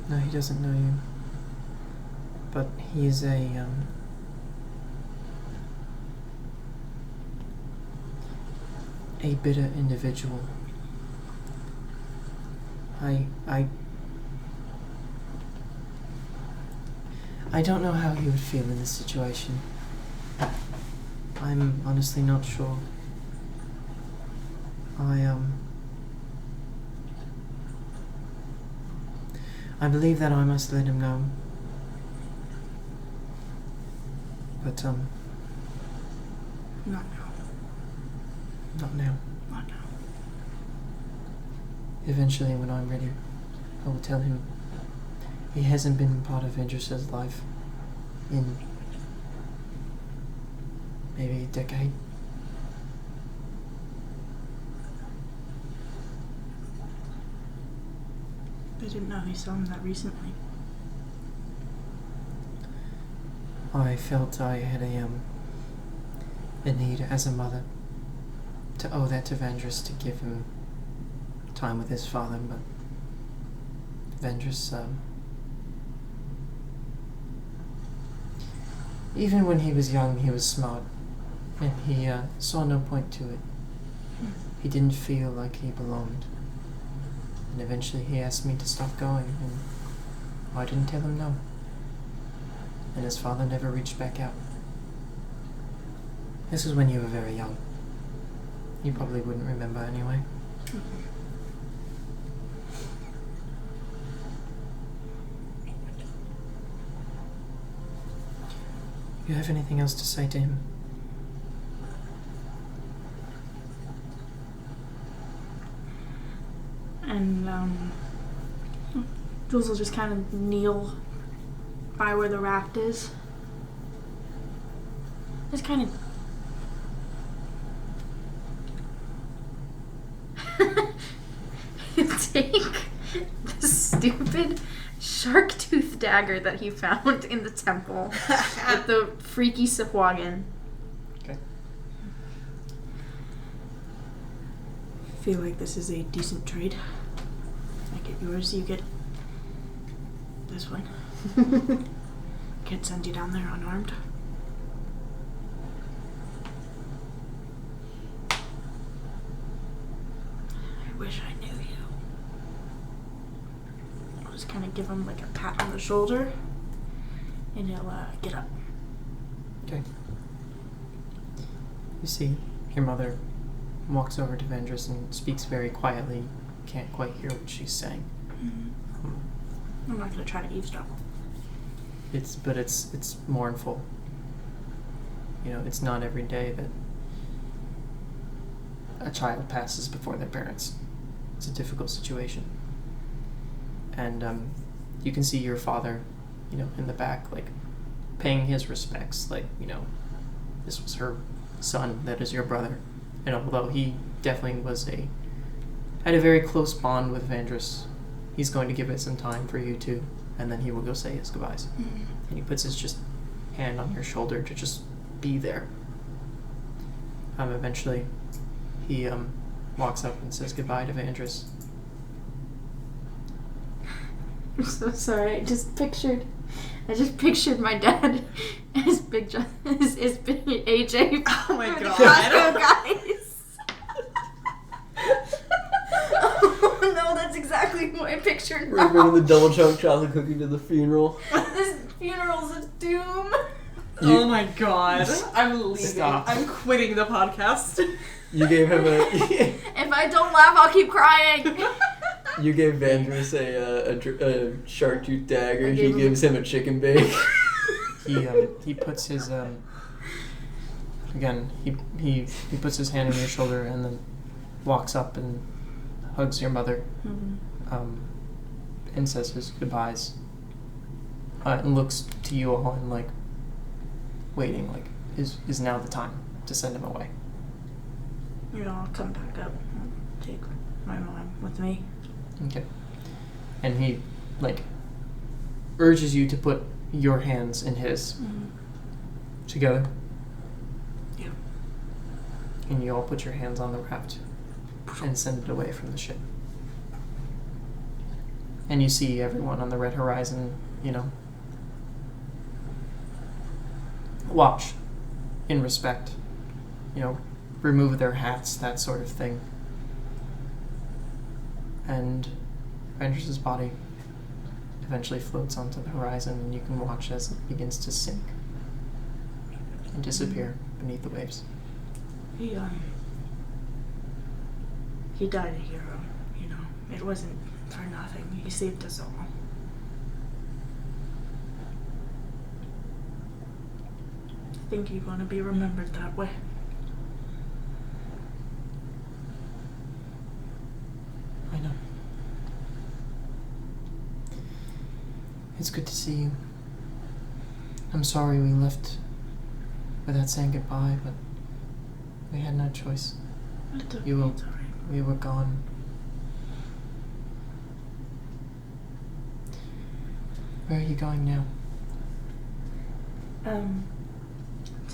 no, he doesn't know you. But he is a bitter individual. I don't know how he would feel in this situation. I'm honestly not sure. I believe that I must let him know. But, Not now. not now. Not now. Eventually, when I'm ready, I will tell him he hasn't been part of Vandris's life in maybe a decade. didn't know he saw him that recently. I felt I had a need as a mother to owe that to Vendrus to give him time with his father, but Vendrus, even when he was young, he was smart, and he saw no point to it. He didn't feel like he belonged, and eventually he asked me to stop going, and I didn't tell him no. And his father never reached back out. This was when you were very young. You probably wouldn't remember anyway. You have anything else to say to him? And Jhules will just kind of kneel by where the raft is. Just kind of take the stupid shark tooth dagger that he found in the temple with the freaky Sahuagin. Okay. Feel like this is a decent trade. I get yours, you get this one. Can't send you down there unarmed. I wish I knew you. I'll just kind of give him like a pat on the shoulder, and he'll get up. Okay. You see, your mother walks over to Vendrus and speaks very quietly. Can't quite hear what she's saying. Mm-hmm. I'm not gonna try to eavesdrop. It's mournful. You know, it's not every day that a child passes before their parents. It's a difficult situation. And you can see your father, you know, in the back, like, paying his respects. Like, you know, this was her son, that is your brother. And although he definitely had a very close bond with Vendrus, he's going to give it some time for you too, and then he will go say his goodbyes. Mm-hmm. And he puts his just hand on your shoulder to just be there. Eventually, he walks up and says goodbye to Vendrus. I'm so sorry. I just pictured my dad as Big John, as Big AJ. Oh my god! Costco guys. Oh no, that's exactly what I pictured. We're bringing the double chunk chocolate cookie to the funeral. This funeral's a doom. Oh my god! I'm leaving. Stop. I'm quitting the podcast. You gave him If I don't laugh, I'll keep crying. You gave Vandrus a shark tooth dagger. He gives him a chicken bake. He puts his again. He puts his hand on your shoulder and then walks up and hugs your mother, and says his goodbyes. And looks to you all and like waiting. Like is now the time to send him away? You know, I'll come back up and take my mom with me. Okay. And he, like, urges you to put your hands in his. Mm-hmm. Together. Yeah. And you all put your hands on the raft and send it away from the ship. And you see everyone on the red horizon, you know, watch in respect, you know, remove their hats, that sort of thing. And Vendrus' body eventually floats onto the horizon, and you can watch as it begins to sink and disappear beneath the waves. He died a hero, you know. It wasn't for nothing. He saved us all. I think you want to be remembered that way. I know. It's good to see you. I'm sorry we left without saying goodbye, but we had no choice. It's okay, You will. it's all right. We were gone. Where are you going now?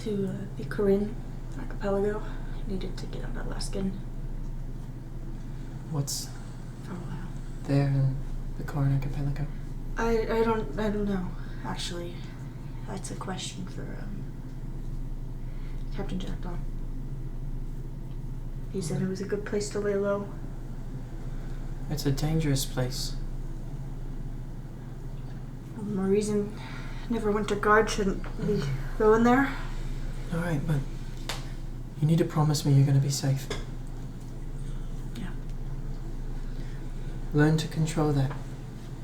To the Corinne archipelago. Needed to get out of Luskan What's for a while. there in the Corn archipelago? I don't know, actually. That's a question for Captain Jackdaw. He said it was a good place to lay low. It's a dangerous place. Marie's Neverwinter Guard shouldn't be going there. Alright, but you need to promise me you're going to be safe. Yeah. Learn to control that.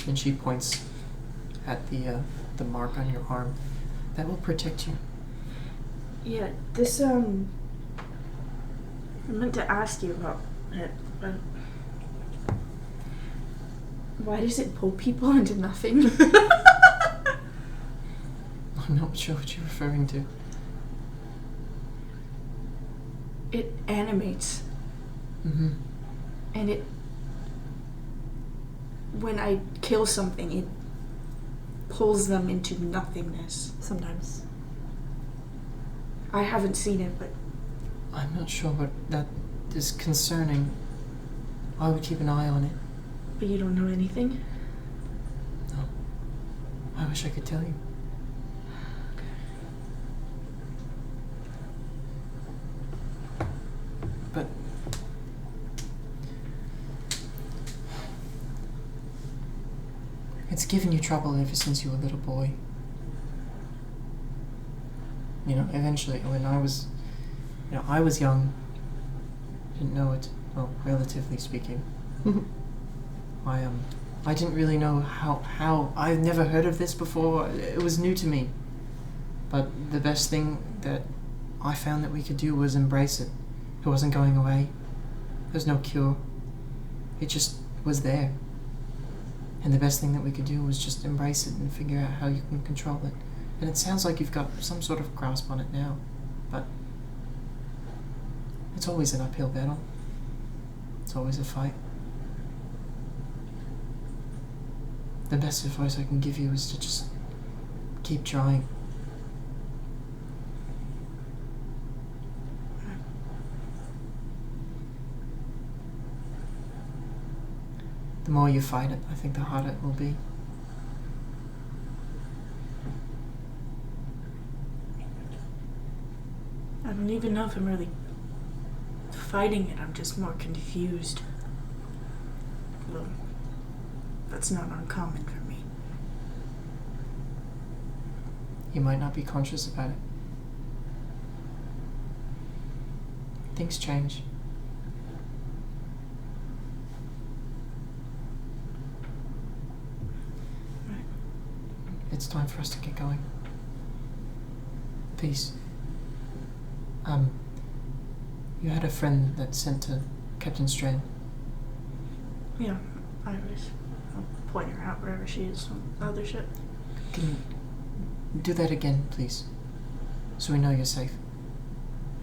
And she points at the mark on your arm. That will protect you. Yeah, this, I meant to ask you about it, but why does it pull people into nothing? I'm not sure what you're referring to. It animates. Mm-hmm. And when I kill something, it pulls them into nothingness. Sometimes. I haven't seen it, but I'm not sure what that is concerning. I would keep an eye on it. you don't know anything? No. I wish I could tell you. But it's given you trouble ever since you were a little boy. You know, eventually, when I was young, didn't know it, well, relatively speaking. I didn't really know how, I've never heard of this before, it was new to me. But the best thing that I found that we could do was embrace it. It wasn't going away. There's no cure. It just was there. And the best thing that we could do was just embrace it and figure out how you can control it. And it sounds like you've got some sort of grasp on it now, but it's always an uphill battle. It's always a fight. The best advice I can give you is to just keep trying. The more you fight it, I think the harder it will be. I don't even know if I'm really fighting it. I'm just more confused. Well, that's not uncommon for me. You might not be conscious about it. Things change. Right. It's time for us to get going. Peace. You had a friend that sent to Captain Strand. Yeah, I'll point her out wherever she is on the other ship. Can you do that again, please? So we know you're safe.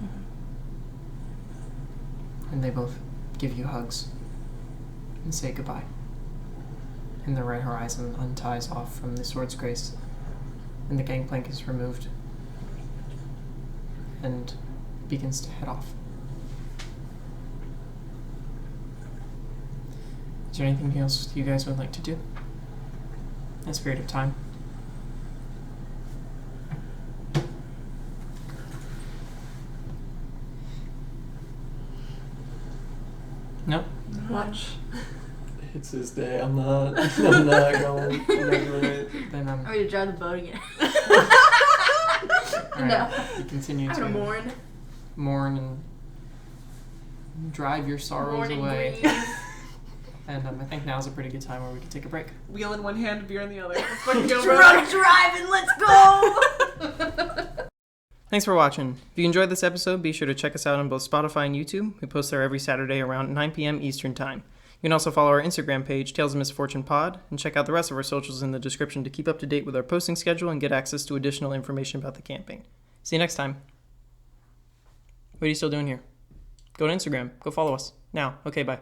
Mm-hmm. And they both give you hugs and say goodbye. And the Red Horizon unties off from the Sword's Grace, and the gangplank is removed and begins to head off. Is there anything else you guys would like to do in this period of time? No? Watch. It's his day. I'm not going. I'm not doing it. Then I'm ready to drive the boat again. alright, No. you continue I'm to gonna mourn and drive your sorrows mourn and away. grieve. And I think now's a pretty good time where we can take a break. Wheel in one hand, beer in the other. Let's fucking go, Drunk driving, let's go! Thanks for watching. If you enjoyed this episode, be sure to check us out on both Spotify and YouTube. We post there every Saturday around 9 p.m. Eastern Time. You can also follow our Instagram page, Tales of Misfortune Pod, and check out the rest of our socials in the description to keep up to date with our posting schedule and get access to additional information about the campaign. See you next time. What are you still doing here? Go to Instagram. Go follow us. Now. Okay, bye.